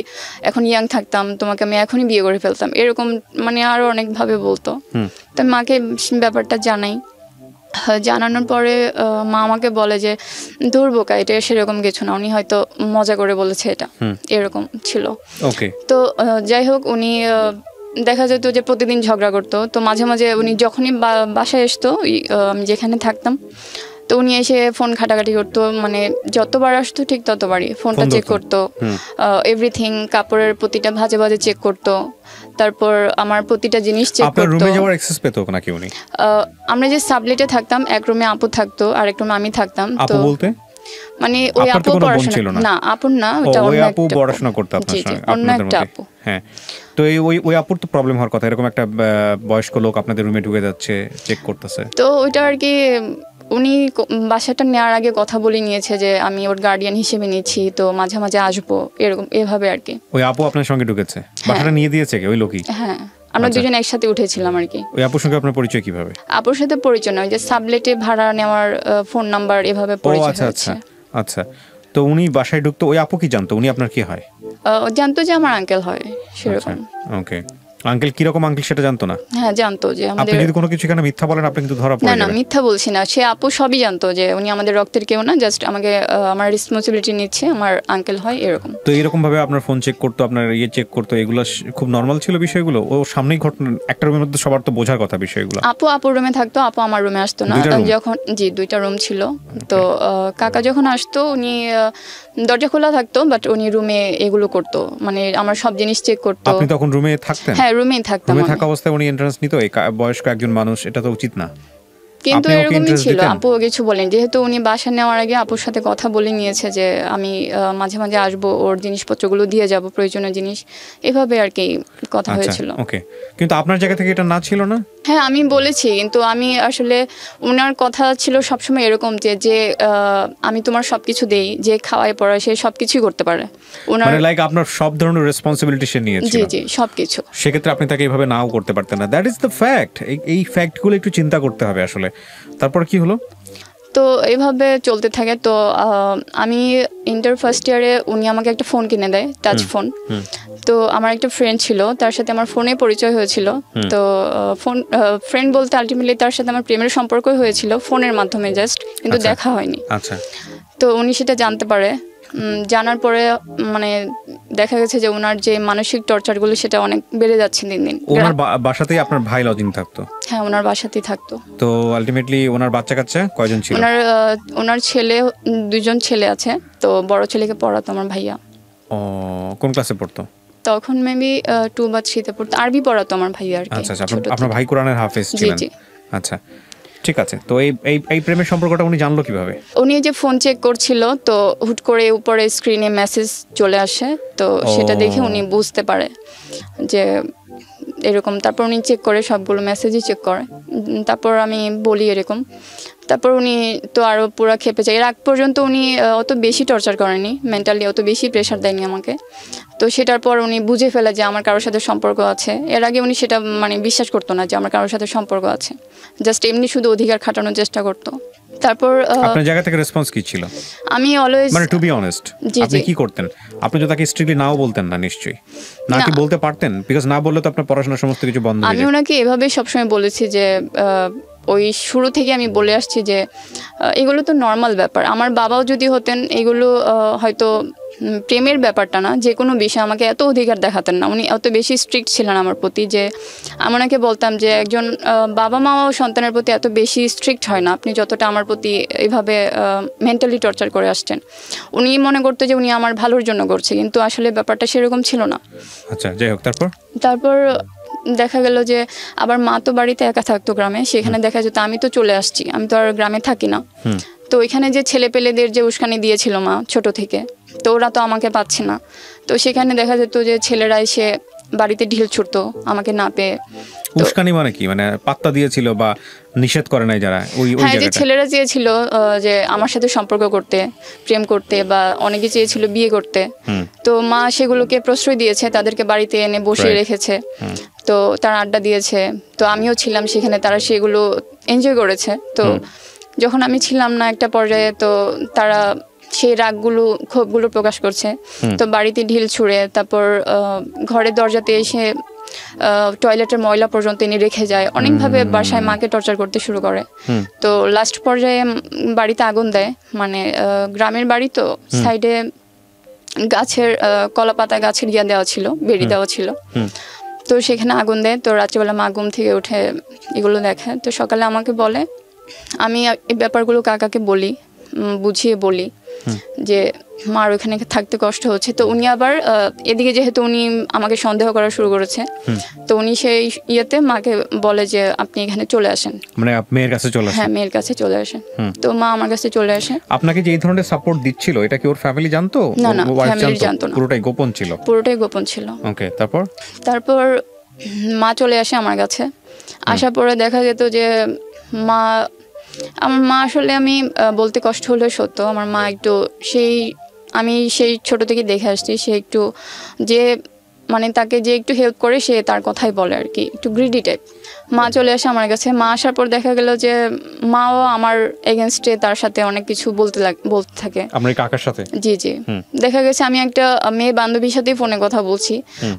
এখন ইয়াং থাকতাম তোমাকে আমি এখনই বিয়ে করে ফেলতাম, এরকম মানে আরো অনেকভাবে বলতো। তো মাকে ব্যাপারটা জানাই, জানানোর পরে মা আমাকে বলে যে ধরবোকা, এটা সেরকম কিছু না, উনি হয়তো মজা করে বলেছে, এটা এরকম ছিল। তো যাই হোক, উনি দেখা যেত যে প্রতিদিন ঝগড়া করতো। তো মাঝে মাঝে উনি যখনই বাসায় আসতো, আমি যেখানে থাকতাম, তো উনি এসে ফোন ঘাটাঘাটি করতো, মানে যতবার আসতো ঠিক ততবারই ফোনটা চেক করতো, এভরিথিং, কাপড়ের প্রতিটা ভাঁজে ভাঁজে চেক করতো, তারপর আমার প্রতিটা জিনিস চেক করতো। আপনার রুমে যাওয়ার অ্যাক্সেস পেতো নাকি উনি? আমরা যে সাবলেটে থাকতাম, এক রুমে আপু থাকতো আর এক রুমে আমি থাকতাম। তো বলতে মানে ওই আপু পড়াশোনা না, আপুর না, ওটা অন্য আপু পড়াশোনা করতে আপনার সঙ্গে, অন্য একটা আপু। হ্যাঁ, তো ওই আপুর তো প্রবলেম হওয়ার কথা, এরকম একটা বয়স্ক লোক আপনাদের রুমে ঢুকে যাচ্ছে, চেক করতেছে। তো ওইটা আর কি উনি বাসাটা নেওয়ার আগে কথা বলে নিয়েছে যে আমি ওর গার্ডিয়ান হিসেবে নিচ্ছি, তো মাঝে মাঝে আসবো, এরকম এভাবে আর কি। ওই আপু আপনার সঙ্গে ঢুকেছে, বাসাটা নিয়ে দিয়েছে কি ওই লোকই? হ্যাঁ, আমরা দুজন একসাথে উঠেছিলাম আর কি। ওই আপুর সঙ্গে আপনার পরিচয় কিভাবে? আপুর সাথে পরিচয় নয়, যে সাবলেটে ভাড়া নেওয়ার ফোন নাম্বার এভাবে পরিচয় হয়েছে। আচ্ছা, তো উনি বাসায় ঢুকতো, ওই আপু কি জানতো উনি আপনার কি হয়? জানতো যে আমার আঙ্কেল হয়, সেরকম। ওকে, আঙ্কেল কিরকম আঙ্কেল সেটা জানতো না? হ্যাঁ, জানতো যে আপনি যদি কোনো কিছু এখানে মিথ্যা বলেন আপনি কিন্তু ধরা পড়ে যাবেন। না, মিথ্যা বলছি না, সে আপু সবই জানতো যে উনি আমাদের রক্তের কেউ না, জাস্ট আমাকে আমার রেসপন্সিবিলিটি নিচ্ছে, আমার আঙ্কেল হয়, এরকম। তো এরকম ভাবে আপনার ফোন চেক করতো, আপনার চেক করতো, এগুলো খুব নরমাল ছিল বিষয়গুলো? ও সামনেই ঘটনা, একটা রুমের মধ্যে সবার তো বোঝার কথা বিষয়গুলো। আপুর রুমে থাকতো, আপু আমার রুমে আসতো না। যখন দুইটা রুম ছিল, তো কাকা যখন আসতো উনি দরজা খোলা থাকতো, বাট উনি রুমে এগুলো করতো, মানে আমার সব জিনিস চেক করতো। আপনি তখন রুমে থাকতেন? হ্যাঁ, রুমেই থাকতাম। রুমে থাকা অবস্থায় উনি এন্ট্রান্স নিত? এই বয়স্ক একজন মানুষ, এটা তো উচিত না। কিন্তু এরকমই ছিল, আপু কিছু বলেন, যেহেতু উনি বাসা নেওয়ার আগে আপুর সাথে কথা বলে নিয়েছে যে আমি মাঝে মাঝে আসবো, ওর জিনিসপত্রগুলো দিয়ে যাব, প্রয়োজনীয় জিনিস, এভাবে আর কি কথা হয়েছিল। ওকে, কিন্তু আপনার জায়গা থেকে এটা না ছিল না? হ্যাঁ, আমি বলেছি, কিন্তু আমি আসলে ওনার কথা ছিল সবসময় এরকম যে আমি তোমার সবকিছু দেই, যে খাওয়াই পড়ায় সে সবকিছুই করতে পারে। মানে লাইক আপনার সব ধরনের রেসপন্সিবিলিটি সে নিয়েছিল। জি, সবকিছু। সেক্ষেত্রে আপনি তাকে এইভাবে নাও করতে পারতেন না, দ্যাট ইজ দ্য ফ্যাক্ট। এই ফ্যাক্টগুলো একটু চিন্তা করতে হবে আসলে। তারপর কি হলো? তো এইভাবে চলতে থাকে। তো আমি ইন্টার ফার্স্ট ইয়ারে উনি আমাকে একটা ফোন কিনে দেয়, টাচ ফোন। তো আমার একটা ফ্রেন্ড ছিল, তার সাথে আমার ফোনে পরিচয় হয়েছিল। তো ফ্রেন্ড বলতে আলটিমেটলি তার সাথে আমার প্রেমের সম্পর্কই হয়েছিল ফোনের মাধ্যমে জাস্ট, কিন্তু দেখা হয়নি। আচ্ছা, তো উনি সেটা জানতে পারে, জানার পরে মানে দেখা গেছে যে ওনার যে মানসিক টর্চারগুলো সেটা অনেক বেড়ে যাচ্ছে দিন দিন। ওনার বাসাতেই আপনার ভাই লজিং থাকতো? হ্যাঁ, ওনার বাসাতেই থাকতো। তো আলটিমেটলি ওনার বাচ্চা কাচ্চা কয়জন ছিল? ওনার ছেলে, 2জন ছেলে আছে। তো বড় ছেলেকে পড়াতো আমার ভাইয়া। ও, কোন ক্লাসে পড়তো তখন? মেবি 2 বা 3-তে পড়তো। আরবি পড়াতো আমার ভাইয়া আর কি। আচ্ছা, আপনার ভাই কোরআনের হাফেজ ছিলেন? জি। আচ্ছা, ঠিক আছে, তো এই এই এই প্রেমের সম্পর্কটা উনি জানলো কিভাবে? উনি যে ফোন চেক করছিল, তো হুট করে উপরে স্ক্রিনে মেসেজ চলে আসে, তো সেটা দেখে উনি বুঝতে পারে যে এরকম। তারপর উনি চেক করে, সবগুলো মেসেজই চেক করে। তারপর আমি বলি এরকম, তারপর উনি তো আরও পুরো খেপে যায়। এর আগ পর্যন্ত উনি অত বেশি টর্চার করেনি, মেন্টালি অত বেশি প্রেশার দেয়নি আমাকে। তো সেটার পর উনি বুঝে ফেলে যে আমার কারোর সাথে সম্পর্ক আছে। এর আগে উনি সেটা মানে বিশ্বাস করতো না যে আমার কারোর সাথে সম্পর্ক আছে, জাস্ট এমনি শুধু অধিকার খাটানোর চেষ্টা করতো। তারপর আপনার জায়গা থেকে রেসপন্স কি ছিল? আমি অলওয়েজ, মানে টু বি অনেস্ট, আপনি কি করতেন? আপনি তো তাকে স্ট্রিক্টলি নাও বলতেন না নিশ্চয়ই, নাকি বলতে পারতেন? বিকজ না বললে তো আপনার পড়াশোনার সমস্ত কিছু বন্ধ হয়ে আমি যায়। ওনাকে এভাবে সবসময় বলেছি যে ওই শুরু থেকে আমি বলে আসছি যে এগুলো তো নর্মাল ব্যাপার। আমার বাবাও যদি হতেন, এগুলো হয়তো প্রেমের ব্যাপারটা না, যে কোনো বিষয়ে আমাকে এত অধিকার দেখাতেন না। উনি এত বেশি স্ট্রিক্ট ছিলেন আমার প্রতি যে আমি ওনাকে বলতাম যে একজন বাবা মাও সন্তানের প্রতি এত বেশি স্ট্রিক্ট হয় না, আপনি যতটা আমার প্রতি এইভাবে মেন্টালি টর্চার করে আসছেন। উনি মনে করতো যে উনি আমার ভালোর জন্য করছে, কিন্তু আসলে ব্যাপারটা সেরকম ছিল না। আচ্ছা, যাই হোক, তারপর দেখা গেল যে আবার মা তো বাড়িতে একা থাকতো গ্রামে, সেখানে দেখা যেত আমি তো চলে আসছি, আমি তো আর গ্রামে থাকি না। তো ওইখানে যে ছেলে পেলেদের যে উস্কানি দিয়েছিল মা ছোট থেকে, তো ওরা তো আমাকে পাচ্ছে না। তো সেখানে দেখা যেত যে ছেলেরা এসে বাড়িতে ঢিল ছুটতো আমাকে না পেয়ে। উস্কানি মানে কি? মানে পাত্তা দিয়েছিল বা নিষেধ করে নাই যারা? হ্যাঁ, যে ছেলেরা চেয়েছিল যে আমার সাথে সম্পর্ক করতে, প্রেম করতে, বা অনেকে চেয়েছিল বিয়ে করতে, তো মা সেগুলোকে প্রশ্রয় দিয়েছে, তাদেরকে বাড়িতে এনে বসিয়ে রেখেছে, তো তারা আড্ডা দিয়েছে। তো আমিও ছিলাম সেখানে, তারা সেগুলো এনজয় করেছে। তো যখন আমি ছিলাম না একটা পর্যায়ে, তো তারা সেই রাগগুলো, ক্ষোভগুলো প্রকাশ করছে। তো বাড়িতে ঢিল ছুঁড়ে, তারপর ঘরের দরজাতে এসে টয়লেটের ময়লা পর্যন্ত এনে রেখে যায়, অনেকভাবে বাসায় মাকে টর্চার করতে শুরু করে। তো লাস্ট পর্যায়ে বাড়িতে আগুন দেয়। মানে গ্রামের বাড়ি তো, সাইডে গাছের কলা পাতা গাছের ইয়া দেওয়া ছিল, বেড়ি দেওয়া ছিল। তো সেখানে আগুন দেয়। তো রাত্রিবেলা মা ঘুম থেকে উঠে এগুলো দেখে। তো সকালে আমাকে বলে, আমি এই ব্যাপারগুলো কাকাকে বলি, বুঝিয়ে বলি যে মার ওখানে থাকতে কষ্ট হচ্ছে। তো উনি আবার এদিকে যেহেতু উনি আমাকে সন্দেহ করা শুরু করেছে, তো উনি সেই ইয়েতে মাকে বলে যে আপনি এখানে চলে আসেন, মানে মেয়ের কাছে চলে আসেন। হ্যাঁ, মেয়ের কাছে চলে আসেন। তো মা আমার কাছে চলে আসে। আপনাকে যে এই ধরনের সাপোর্ট দিচ্ছিল, এটা কি ওর ফ্যামিলি জানতো? না, না, ফ্যামিলি জানতো না, পুরোটাই গোপন ছিল। পুরোটাই গোপন ছিল। ওকে, তারপর মা চলে আসে আমার কাছে। আসার পরে দেখা যেত যে আমার মা আসলে, আমি বলতে কষ্ট হলেও সত্য, আমার মা একটু আমি সেই ছোট থেকে দেখে আসছি, সে একটু যে মানে তাকে যে একটু হেল্প করে সে তার কথাই বলে আর কি, একটু গ্রিডি টাইপ। মা চলে আসে আমার কাছে। মা আসার পর দেখা গেল যে মাও আমার এগেনস্টে তার সাথে অনেক কিছু বলতে থাকে। আমার কাকার সাথে? জি জি। দেখা গেছে আমি একটা মেয়ে বান্ধবীর সাথেই ফোনে কথা বলছি,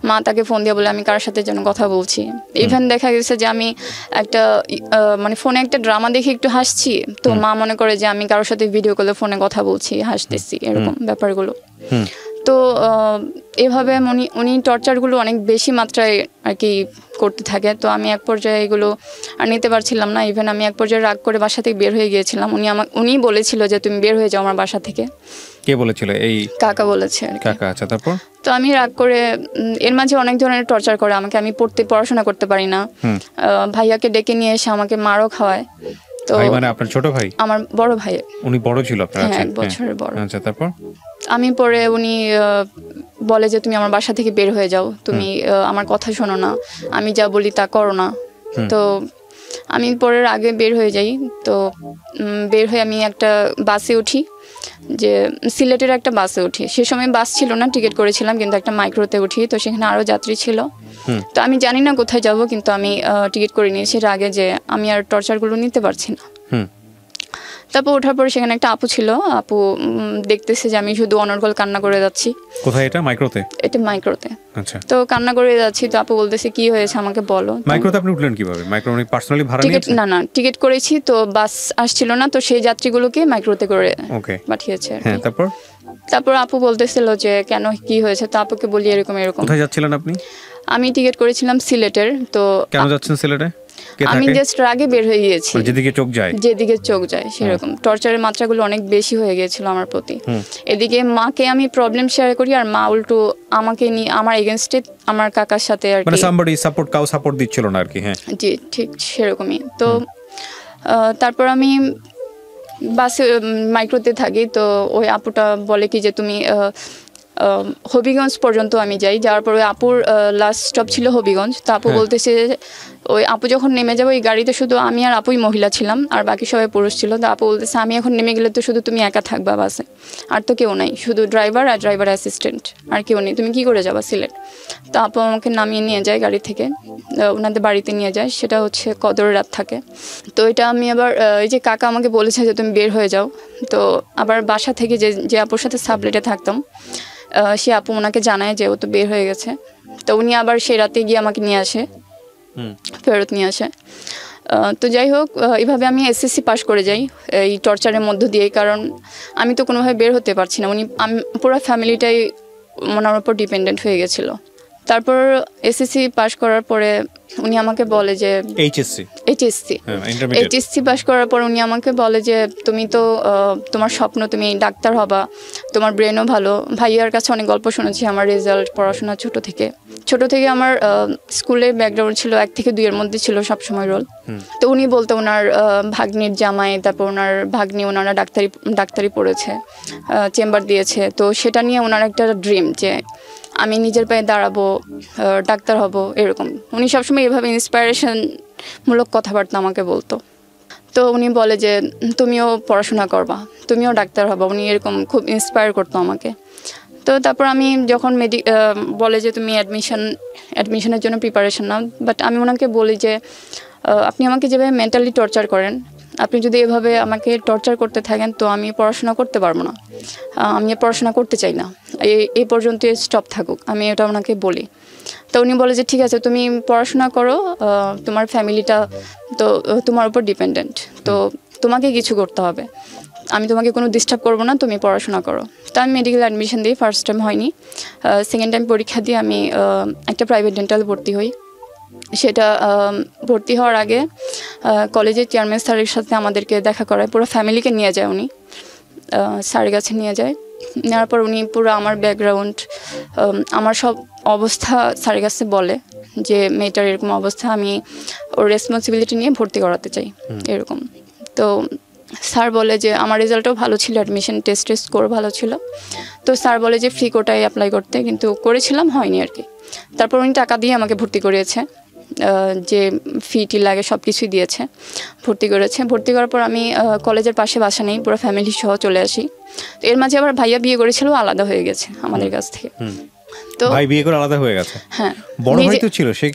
মা তাকে ফোন দিয়ে বলে আমি কার সাথে যেন কথা বলছি। ইভেন দেখা গেছে যে আমি একটা মানে ফোনে একটা ড্রামা দেখে একটু হাসছি, তো মা মনে করে যে আমি কারোর সাথে ভিডিও কলে ফোনে কথা বলছি, হাসতেছি, এরকম ব্যাপারগুলো। তো এভাবে উনি টর্চারগুলো অনেক বেশি মাত্রায় আর কি করতে থাকে। তো আমি এক পর্যায়ে এগুলো আর নিতে পারছিলাম না। ইভেন আমি এক পর্যায়ে রাগ করে বাসা থেকে বের হয়ে গিয়েছিলাম। উনি বলেছিল যে তুমি বের হয়ে যাও আমার বাসা থেকে। কে বলেছিল? এই কাকা বলেছে। কাকা, আচ্ছা, তারপর? তো আমি রাগ করে, এর মাঝে অনেক ধরনের টর্চার করে আমাকে। আমি পড়াশোনা করতে পারি না, ভাইয়াকে ডেকে নিয়ে এসে আমাকে মারও খাওয়ায়। তো মানে আপনার ছোট ভাই? আমার বড় ভাই। উনি বড় ছিল আপনার? হ্যাঁ, 1 বছরের বড়। আচ্ছা, তারপর? আমি পরে উনি বলে যে তুমি আমার বাসা থেকে বের হয়ে যাও, তুমি আমার কথা শোনো না, আমি যা বলি তা করো না। তো আমি পরের আগে বের হয়ে যাই। তো বের হয়ে আমি একটা বাসে উঠি, যে সিলেটের একটা বাসে উঠি। সে সময় বাস ছিল না, টিকিট করেছিলাম, কিন্তু একটা মাইক্রোতে উঠি। তো সেখানে আরও যাত্রী ছিল। তো আমি জানি না কোথায় যাব, কিন্তু আমি টিকিট করে নিয়েছি এর আগে, যে আমি আর টর্চারগুলো নিতে পারছি না। তারপর ওঠার পরে সেখানে একটা আপু ছিল। আপু দেখতেছে যে আমি শুধু অনর্গল কান্না করে যাচ্ছি। কোথায় এটা? মাইক্রোতে? এটা মাইক্রোতে। আচ্ছা। তো কান্না করে যাচ্ছি। তো আপু বলতেছে কি হয়েছে আমাকে বলো। মাইক্রোতে আপনি উঠলেন কিভাবে? মাইক্রো অনেক পার্সোনালি ভাড়া নিয়েছেন? না, টিকিট করেছি, তো বাস আসছিল না, তো সেই যাত্রীগুলোকে মাইক্রোতে করে পাঠিয়েছে। হ্যাঁ, তারপর আপু বলতেছিল যে কেন, কি হয়েছে। তো আপুকে বলি এরকম। কোথায় যাচ্ছিলেন আপনি? আমি টিকিট করেছিলাম সিলেটের। তো কেন যাচ্ছেন সিলেটে? আমি জাস্ট রাগে বের হয়ে গিয়েছি, যেদিকে চোখ যায় সেরকম। টর্চারের মাত্রাগুলো অনেক বেশি হয়ে গিয়েছিল আমার প্রতি। এদিকে মাকে আমি প্রবলেম শেয়ার করি, আর মা উল্টো আমাকে নিয়ে আমার এগেইনস্টে আমার কাকার সাথে আর কি, মানে সামবডি সাপোর্ট দিচ্ছিল না আর কি। হ্যাঁ, জি, ঠিক সেরকমই। তো তারপর আমি বাসে মাইক্রোতে থাকি, তো ওই আপুটা বলে কি যে তুমি হবিগঞ্জ পর্যন্ত আমি যাই, যাওয়ার পর ওই আপুর লাস্ট স্টপ ছিল হবিগঞ্জ। তো আপু বলতেছে যে ওই আপু যখন নেমে যাবে ওই গাড়িতে শুধু আমি আর আপুই মহিলা ছিলাম, আর বাকি সবাই পুরুষ ছিল। তো আপু বলতেছে আমি এখন নেমে গেলে তো শুধু তুমি একা থাকবা বাসে, আর তো কেউ নাই, শুধু ড্রাইভার আর ড্রাইভার অ্যাসিস্ট্যান্ট, আর কেউ নেই, তুমি কি করে যাবা সিলেট? তো আপু আমাকে নামিয়ে নিয়ে যায় গাড়ি থেকে, ওনাদের বাড়িতে নিয়ে যায়, সেটা হচ্ছে কদর রাত থাকে। তো এটা আমি আবার এই যে কাকা আমাকে বলেছে যে তুমি বের হয়ে যাও, তো আবার বাসা থেকে যে আপুর সাথে সাবলেটে থাকতাম সে আপু ওনাকে জানায় যে ও তো বের হয়ে গেছে। তো উনি আবার সেই রাতে গিয়ে আমাকে নিয়ে আসে, ফেরত নিয়ে আসে। তো যাই হোক, এইভাবে আমি এসএসসি পাস করে যাই এই টর্চারের মধ্য দিয়ে, কারণ আমি তো কোনোভাবে বের হতে পারছি না। আমি পুরো ফ্যামিলিটাই ওনার উপর ডিপেন্ডেন্ট হয়ে গেছিলো। তারপর এসএসসি পাস করার পরে উনি আমাকে বলে যে এইচএসসি পাস করার পর উনি আমাকে বলে যে তুমি তো তোমার স্বপ্ন তুমি ডাক্তার হবা, তোমার ব্রেনও ভালো। ভাইয়ার কাছে অনেক গল্প শুনেছি, আমার রেজাল্ট, পড়াশোনা ছোট থেকে আমার স্কুলের ব্যাকগ্রাউন্ড ছিল 1 থেকে 2 এর মধ্যে ছিল সবসময় রোল। তো উনি বলতে ওনার ভাগ্নির জামাই, তারপর ওনার ভাগ্নি, ওনারা ডাক্তারি পড়েছে, চেম্বার দিয়েছে। তো সেটা নিয়ে ওনার একটা ড্রিম যে আমি নিজের পায়ে দাঁড়াবো, ডাক্তার হব, এরকম। উনি সবসময় এভাবে ইন্সপায়ারেশনমূলক কথাবার্তা আমাকে বলতো। তো উনি বলে যে তুমিও পড়াশোনা করবা, তুমিও ডাক্তার হবা, উনি এরকম খুব ইন্সপায়ার করতো আমাকে। তো তারপর আমি যখন বলে যে তুমি অ্যাডমিশনের জন্য প্রিপারেশন নাও, বাট আমি ওনাকে বলি যে আপনি আমাকে যেভাবে মেন্টালি টর্চার করেন, আপনি যদি এভাবে আমাকে টর্চার করতে থাকেন তো আমি পড়াশোনা করতে পারবো না, আমি পড়াশোনা করতে চাই না, এই পর্যন্ত স্টপ থাকুক, আমি এটা ওনাকে বলি। তো উনি বলে যে ঠিক আছে তুমি পড়াশোনা করো, তোমার ফ্যামিলিটা তো তোমার উপর ডিপেন্ডেন্ট, তো তোমাকে কিছু করতে হবে, আমি তোমাকে কোনো ডিস্টার্ব করবো না, তুমি পড়াশোনা করো। তো আমি মেডিকেল অ্যাডমিশন দিই, ফার্স্ট টাইম হয়নি, সেকেন্ড টাইম পরীক্ষা দিয়ে আমি একটা প্রাইভেট ডেন্টাল ভর্তি হই। সেটা ভর্তি হওয়ার আগে কলেজের চেয়ারম্যান স্যারের সাথে আমাদেরকে দেখা করায়, পুরো ফ্যামিলিকে নিয়ে যায় উনি, স্যারের কাছে নিয়ে যায়। নেওয়ার পর উনি পুরো আমার ব্যাকগ্রাউন্ড, আমার সব অবস্থা স্যারের কাছে বলে যে মেয়েটার এরকম অবস্থা, আমি ওর রেসপন্সিবিলিটি নিয়ে ভর্তি করাতে চাই, এরকম। তো স্যার বলে যে আমার রেজাল্টও ভালো ছিল, অ্যাডমিশন টেস্টের স্কোর ভালো ছিল, তো স্যার বলে যে ফি কোটায় অ্যাপ্লাই করতে, কিন্তু করেছিলাম, হয়নি আর কি। তারপর উনি টাকা দিয়ে আমাকে ভর্তি করিয়েছে, যে ফিটি লাগে সব কিছুই দিয়েছে, ভর্তি করেছে। ভর্তি করার পর আমি কলেজের পাশে বাসা নেই, পুরো ফ্যামিলি সহ চলে আসি। তো এর মাঝে আবার ভাইয়া বিয়ে করেছিল, আলাদা হয়ে গেছে আমাদের কাছ থেকে। তো ভাই বিয়ে করে আলাদা হয়ে গেছে? হ্যাঁ, বড় ভাই তো ছিল, সে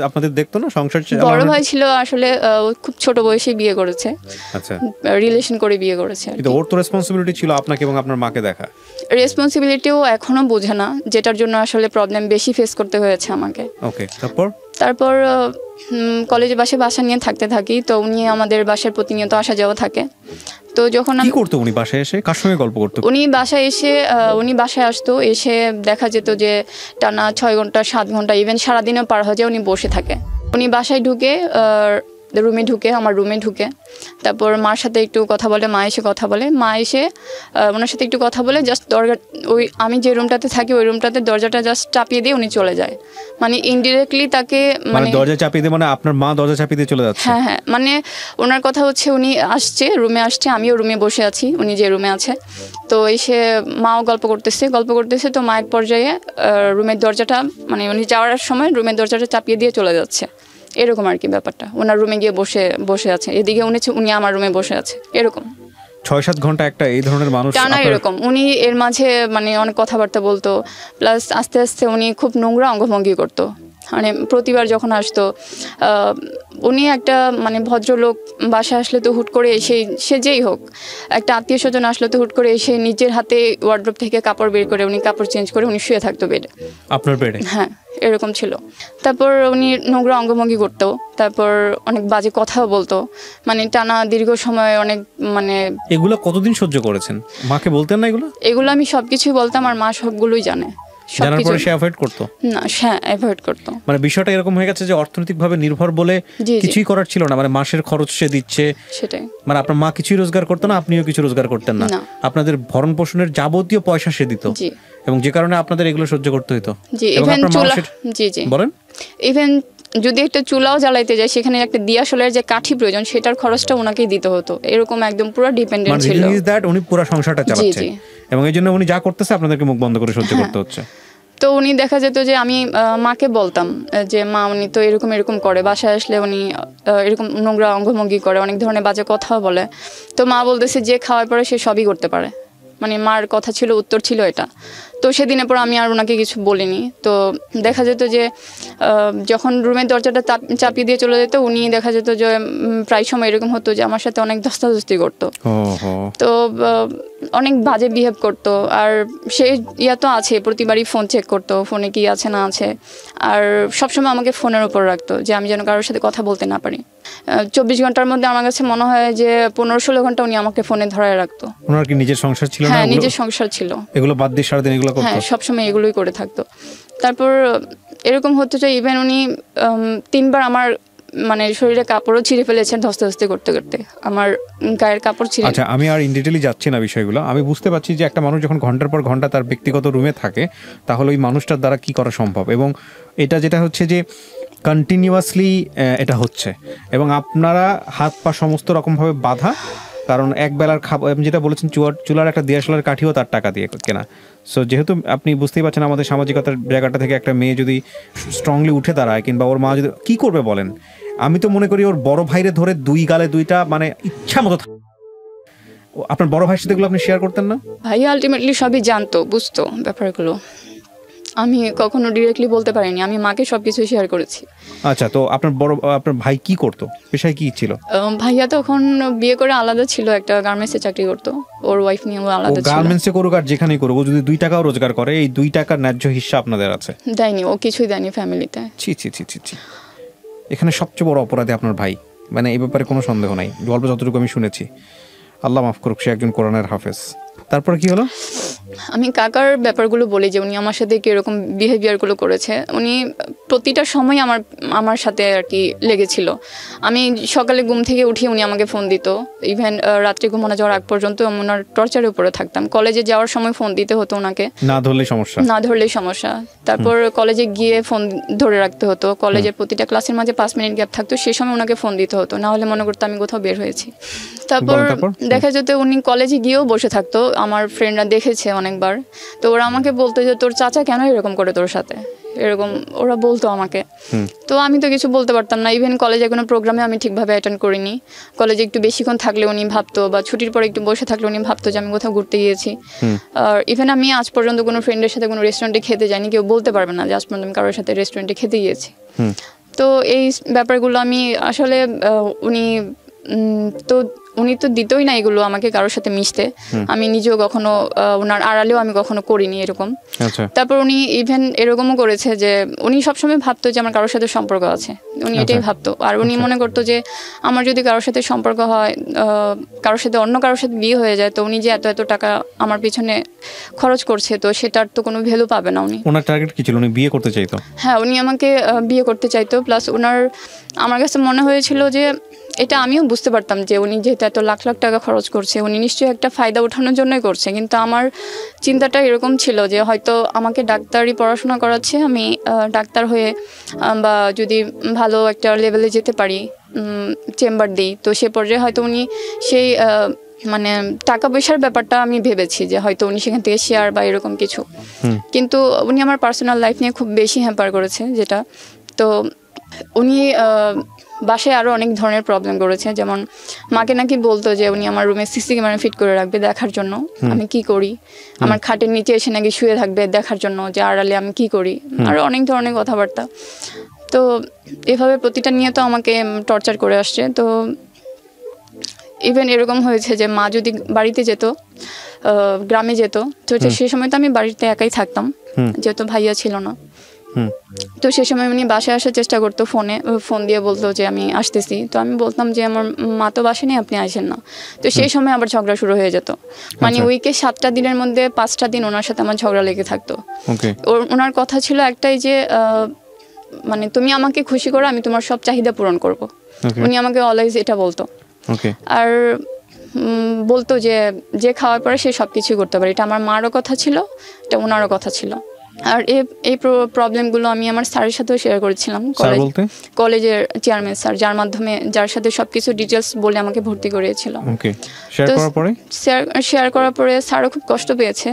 আপনাদের দেখতো না সংসার? বড় ভাই ছিল আসলে খুব ছোট বয়সে বিয়ে করেছে, আচ্ছা, রিলেশন করে বিয়ে করেছে। কিন্তু ওর তো রেসপন্সিবিলিটি ছিল আপনাকে এবং আপনার মাকে দেখা। রেসপন্সিবিলিটিও এখনো বোঝে না, যেটার জন্য আসলে প্রবলেম বেশি ফেস করতে হয়েছে আমাকে। ওকে, তারপর কলেজে বাসা নিয়ে থাকতে থাকি। তো উনি আমাদের বাসায় প্রতিনিয়ত আসা যাওয়া থাকে। তো যখন কি করতো উনি বাসায় এসে, কার সঙ্গে গল্প করতো? উনি বাসায় আসতো, এসে দেখা যেত যে টানা 6 ঘন্টা 7 ঘন্টা ইভেন সারাদিনও পার হয়ে যায় উনি বসে থাকে। উনি বাসায় ঢুকে, আমার রুমে ঢুকে, তারপর মার সাথে একটু কথা বলে, মা এসে কথা বলে, মা এসে ওনার সাথে একটু কথা বলে, জাস্ট আমি যে রুমটাতে থাকি ওই রুমটাতে দরজাটা জাস্ট চাপিয়ে দিয়ে উনি চলে যায়। মানে ইনডিরেক্টলি তাকে, মানে দরজা চাপিয়ে দিয়ে, মানে আপনার মা দরজা চাপিয়ে দিয়ে চলে যাচ্ছে? হ্যাঁ, মানে ওনার কথা হচ্ছে উনি রুমে আসছে, আমিও রুমে বসে আছি, উনি যে রুমে আছে। তো এসে মাও গল্প করতেছে, তো মা এক পর্যায়ে রুমের দরজাটা, মানে উনি যাওয়ার সময় রুমের দরজাটা চাপিয়ে দিয়ে চলে যাচ্ছে, এরকম আর কি ব্যাপারটা। ওনার রুমে গিয়ে বসে আছে, এদিকে উনি আমার রুমে বসে আছে, এরকম 6-7 ঘন্টা একটা এই ধরনের মানুষ টানা এরকম। উনি এর মাঝে মানে অনেক কথাবার্তা বলতো, প্লাস আস্তে আস্তে উনি খুব নোংরা অঙ্গভঙ্গি করতো। মানে প্রতিবার যখন আসতো, উনি একটা মানে ভদ্রলোক, বাসা আসলে তো হুট করে সে যেই হোক, একটা আত্মীয় স্বজন আসলে তো হুট করে এসে নিজের হাতে ওয়ার্ড্রোব থেকে কাপড় বের করে উনি কাপড় চেঞ্জ করে উনি শুয়ে থাকতো বেডে, আপনার বেডে। হ্যাঁ, এরকম ছিল। তারপর উনি নোংরা অঙ্গভঙ্গি করতো, তারপর অনেক বাজে কথাও বলতো, মানে টানা দীর্ঘ সময় অনেক, মানে এগুলো কতদিন সহ্য করেছেন? মাকে বলতেন না এগুলো? আমি সবকিছুই বলতাম, আর মা সবগুলোই জানে। জানার পরে সে অ্যাভয়েড করতো? না, হ্যাঁ, অ্যাভয়েড করতো। মানে বিষয়টা এরকম হয়ে গেছে যে অর্থনৈতিকভাবে নির্ভর বলে কিছুই করার ছিল না, মানে মাসের খরচ সে দিচ্ছে, সেটাই। মানে আপনার মা কিছুই রোজগার করতো না, আপনিও কিছু রোজগার করতেন না, আপনাদের ভরণ পোষণের যাবতীয় পয়সা সে দিত, এবং যে কারণে আপনাদের এগুলো সহ্য করতে হতো। বলেন, ইভেন যদি একটা চুলাও জ্বালাইতে যায় সেখানে একটা দিয়াশলের যে কাঠি প্রয়োজন সেটার খরচটা ওনাকেই দিতে হতো, এরকম একদম পুরো ডিপেন্ডেন্ট ছিল। উনি পুরো সংসারটা চালাচ্ছেন এবং এই জন্য উনি যা করতেছে আপনাদেরকে মুখ বন্ধ করে সহ্য করতে হচ্ছে। তো উনি দেখা যেত যে আমি মাকে বলতাম যে মা উনি তো এরকম এরকম করে, বাসায় আসলে উনি এরকম নোংরা অঙ্গভঙ্গি করে, অনেক ধরনের বাজে কথাও বলে। তো মা বলতেছে যে খাওয়ার পরে সে সবই করতে পারে, মানে মার কথা ছিল, উত্তর ছিল এটা। তো সেদিনের পর আমি আর ওনাকে কিছু বলিনি। তো দেখা যেত যে যখন রুমের দরজাটা চাপিয়ে দিয়ে চলে যেত, উনি দেখা যেত যে প্রায় সময় এরকম হতো যে আমার সাথে অনেক ধস্তাধস্তি করতো, তো অনেক বাজে বিহেভ করতো। আর সে ইয়া তো আছে, প্রতিবারই ফোন চেক করতো, ফোনে কি আছে না আছে, আর সবসময় আমাকে ফোনের উপর রাখতো যে আমি যেন কারোর সাথে কথা বলতে না পারি। 24 ঘন্টার মধ্যে আমার কাছে মনে হয় যে 15-16 ঘন্টা উনি আমাকে ফোনে ধরায় রাখতো। ওনার কি নিজের সংসার ছিল? হ্যাঁ, নিজের সংসার ছিল। এগুলো বাদ দিয়ে সারাদিন এগুলো করতো? হ্যাঁ, সবসময় এগুলোই করে থাকতো। তারপর এরকম হতো যে ইভেন উনি 3 বার আমার মানে শরীরে কাপড়ও ছিঁড়ে ফেলেছেন ধস্তাধস্তি করতে করতে, আমার গায়ের কাপড় ছিঁড়ে। আচ্ছা, আমি আর ইন ডিটেইলি যাচ্ছি না বিষয়গুলো। আমি বুঝতে পারছি যে একটা মানুষ যখন ঘন্টার পর ঘন্টা তার ব্যক্তিগত রুমে থাকে, তাহলে ওই মানুষটার দ্বারা কি করা সম্ভব। এবং এটা যেটা হচ্ছে যে কন্টিনিউয়াসলি এটা হচ্ছে, এবং আপনারা হাত পা সমস্ত রকমভাবে বাঁধা, কারণ এক বেলার খাবার, যেটা বলেছেন চুলার একটা দিয়াশলার কাঠিও তার টাকা দিয়ে কেনা। সো যেহেতু আপনি বুঝতেই পারছেন আমাদের সামাজিকতার জায়গাটা থেকে একটা মেয়ে যদি স্ট্রংলি উঠে দাঁড়ায়, কিংবা ওর মা যদি কি করবে বলেন, আমি তো মনে করি ওর বড় ভাইরে ধরে 2 গালে 2টা মানে ইচ্ছা মতো। আপনার বড় ভাইয়ের সাথে এগুলো আপনি শেয়ার করতেন না? ভাইয়া আলটিমেটলি সবই জানতো, বুঝতো ব্যাপারগুলো। আমি কখনো ডিরেক্টলি বলতে পারিনি, আমি মাকে সবকিছু শেয়ার করেছি। আচ্ছা, তো আপনার ভাই কি করতো, পেশায় কি ছিল? ভাইয়া তখন বিয়ে করে আলাদা ছিল, একটা গার্মেন্টসে চাকরি করতো, ওর ওয়াইফ নিয়ে আলাদা ছিল। গার্মেন্টসে করুক আর যেখানেই করুক, ও যদি 2 টাকাও রোজগার করে, এই 2 টাকার ন্যায্য হিস্সা আপনাদের আছে? দেয়নি, ও কিছুই দেয়নি ফ্যামিলিতে। ছি ছি ছি ছি ছি। এখানে সবচেয়ে বড় অপরাধী আপনার ভাই, মানে এই ব্যাপারে কোনো সন্দেহ নাই। গল্প যতটুকু আমি শুনেছি, আল্লাহ মাফ করুক, সে একজন কোরআনের হাফেজ। তারপরে কি হলো? আমি কাকার ব্যাপারগুলো বলি যে উনি আমার সাথে কিরকম বিহেভিয়ারগুলো করেছে। উনি প্রতিটা সময় আমার সাথে আর কি লেগেছিল। আমি সকালে ঘুম থেকে উঠে উনি আমাকে ফোন দিত, ইভেন রাত্রে ঘুমানো যাওয়ার আগ পর্যন্ত আমি ওনার টর্চারের উপরে থাকতাম। কলেজে যাওয়ার সময় ফোন দিতে হতো ওনাকে, না ধরলেই সমস্যা। তারপর কলেজে গিয়ে ফোন ধরে রাখতে হতো, কলেজের প্রতিটা ক্লাসের মাঝে 5 মিনিট গ্যাপ থাকতো, সেই সময় ওনাকে ফোন দিতে হতো, না হলে মনে করতো আমি কোথাও বের হয়েছি। তারপর দেখা যেত উনি কলেজে গিয়েও বসে থাকতো, আমার ফ্রেন্ডরা দেখেছে অনেকবার। তো ওরা আমাকে বলতো যে তোর চাচা কেন এরকম করে তোর সাথে, এরকম ওরা বলতো আমাকে। তো আমি তো কিছু বলতে পারতাম না। ইভেন কলেজে কোনো প্রোগ্রামে আমি ঠিকভাবে অ্যাটেন্ড করিনি। কলেজে একটু বেশিক্ষণ থাকলে উনি ভাবতো, বা ছুটির পরে একটু বসে থাকলে উনি ভাবতো যে আমি কোথাও ঘুরতে গিয়েছি। আর ইভেন আমি আজ পর্যন্ত কোনো ফ্রেন্ডের সাথে কোনো রেস্টুরেন্টে খেতে যাইনি, কেউ বলতে পারবে না যে আজ পর্যন্ত আমি কারোর সাথে রেস্টুরেন্টে খেতে গিয়েছি। তো এই ব্যাপারগুলো আমি আসলে উনি তো দিতই না এগুলো আমাকে কারোর সাথে মিশতে। আমি নিজেও কখনো ওনার আড়ালেও আমি কখনো করিনি এরকম। তারপর উনি ইভেন এরকমও করেছে যে উনি সবসময় ভাবতো যে আমার কারোর সাথে সম্পর্ক আছে, উনি এটাই ভাবতো। আর উনি মনে করতো যে আমার যদি কারোর সাথে সম্পর্ক হয়, কারোর সাথে অন্য কারোর সাথে বিয়ে হয়ে যায়, তো উনি যে এত টাকা আমার পিছনে খরচ করছে, তো সেটার তো কোনো ভ্যালু পাবে না। ওনার টার্গেট কি ছিল? উনি বিয়ে করতে চাইতো? হ্যাঁ, উনি আমাকে বিয়ে করতে চাইতো। প্লাস আমার কাছে মনে হয়েছিল যে, এটা আমিও বুঝতে পারতাম যে উনি যেহেতু এত লাখ লাখ টাকা খরচ করছে, উনি নিশ্চয়ই একটা ফায়দা ওঠানোর জন্যই করছে। কিন্তু আমার চিন্তাটা এরকম ছিল যে হয়তো আমাকে ডাক্তারি পড়াশোনা করাচ্ছে, আমি ডাক্তার হয়ে বা যদি ভালো একটা লেভেলে যেতে পারি, চেম্বার দিই, তো সে পর্যায়ে হয়তো উনি সেই মানে টাকা পয়সার ব্যাপারটা আমি ভেবেছি যে হয়তো উনি সেখান থেকে শেয়ার বা এরকম কিছু। কিন্তু উনি আমার পার্সোনাল লাইফ নিয়ে খুব বেশি হ্যাম্পার করেছে যেটা। তো উনি বাসায় আরও অনেক ধরনের প্রবলেম করেছে, যেমন মাকে নাকি বলতো যে উনি আমার রুমে সিসি ক্যামেরা ফিট করে রাখবে দেখার জন্য আমি কি করি, আমার খাটের নিচে এসে নাকি শুয়ে থাকবে দেখার জন্য যে আড়ালে আমি কি করি, আরও অনেক ধরনের কথাবার্তা। তো এভাবে প্রতিটা নিয়ে তো আমাকে টর্চার করে আসছে। তো ইভেন এরকম হয়েছে যে মা যদি বাড়িতে যেত, গ্রামে যেত, তো সেই সময় তো আমি বাড়িতে একাই থাকতাম যেহেতু ভাইয়া ছিল না। তো সেই সময় উনি বাসায় আসার চেষ্টা করতো, ফোন দিয়ে বলতো যে আমি আসতেছি। তো আমি বলতাম যে আমার মা তো বাসে নেই, আপনি আসেন না। তো সেই সময় আবার ঝগড়া শুরু হয়ে যেত। মানে উইকে 7টা দিনের মধ্যে 5টা দিন ওনার সাথে আমার ঝগড়া লেগে থাকতো। ওনার কথা ছিল একটাই যে মানে তুমি আমাকে খুশি করো, আমি তোমার সব চাহিদা পূরণ করব। উনি আমাকে অলওয়েজ এটা বলতো। আর বলতো যে খাওয়ার পরে সে সবকিছু করতে পারে। এটা আমার মারও কথা ছিল, এটা ওনারও কথা ছিল। আর এই প্রবলেমগুলো আমি আমার স্যারের সাথেও শেয়ার করেছিলাম, কলেজের চেয়ারম্যান স্যার, যার সাথে সবকিছু ডিটেলস বলে আমাকে ভর্তি করিয়েছিল। শেয়ার করার পরে স্যারও খুব কষ্ট পেয়েছে,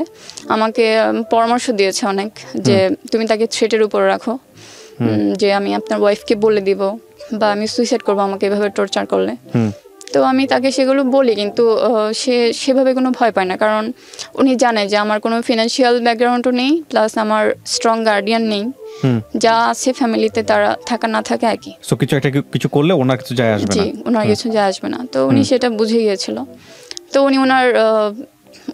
আমাকে পরামর্শ দিয়েছে অনেক, যে তুমি তাকে থ্রেটের উপর রাখো, যে আমি আপনার ওয়াইফকে বলে দিব বা আমি সুইসাইড করবো আমাকে এভাবে টর্চার করলে। তো আমি তাকে সেগুলো বলি, কিন্তু সে সেভাবে কোনো ভয় পায় না, কারণ উনি জানে যে আমার কোনো ফিনান্সিয়াল ব্যাকগ্রাউন্ডও নেই, প্লাস আমার স্ট্রং গার্ডিয়ান নেই, যা আছে ফ্যামিলিতে তারা থাকা না থাকে একই। সো কিছু করলে ওনার কিছু যায় আসবে না। জি, ওনার কিছু যায় আসবে না। তো উনি সেটা বুঝে গিয়েছিল। তো উনি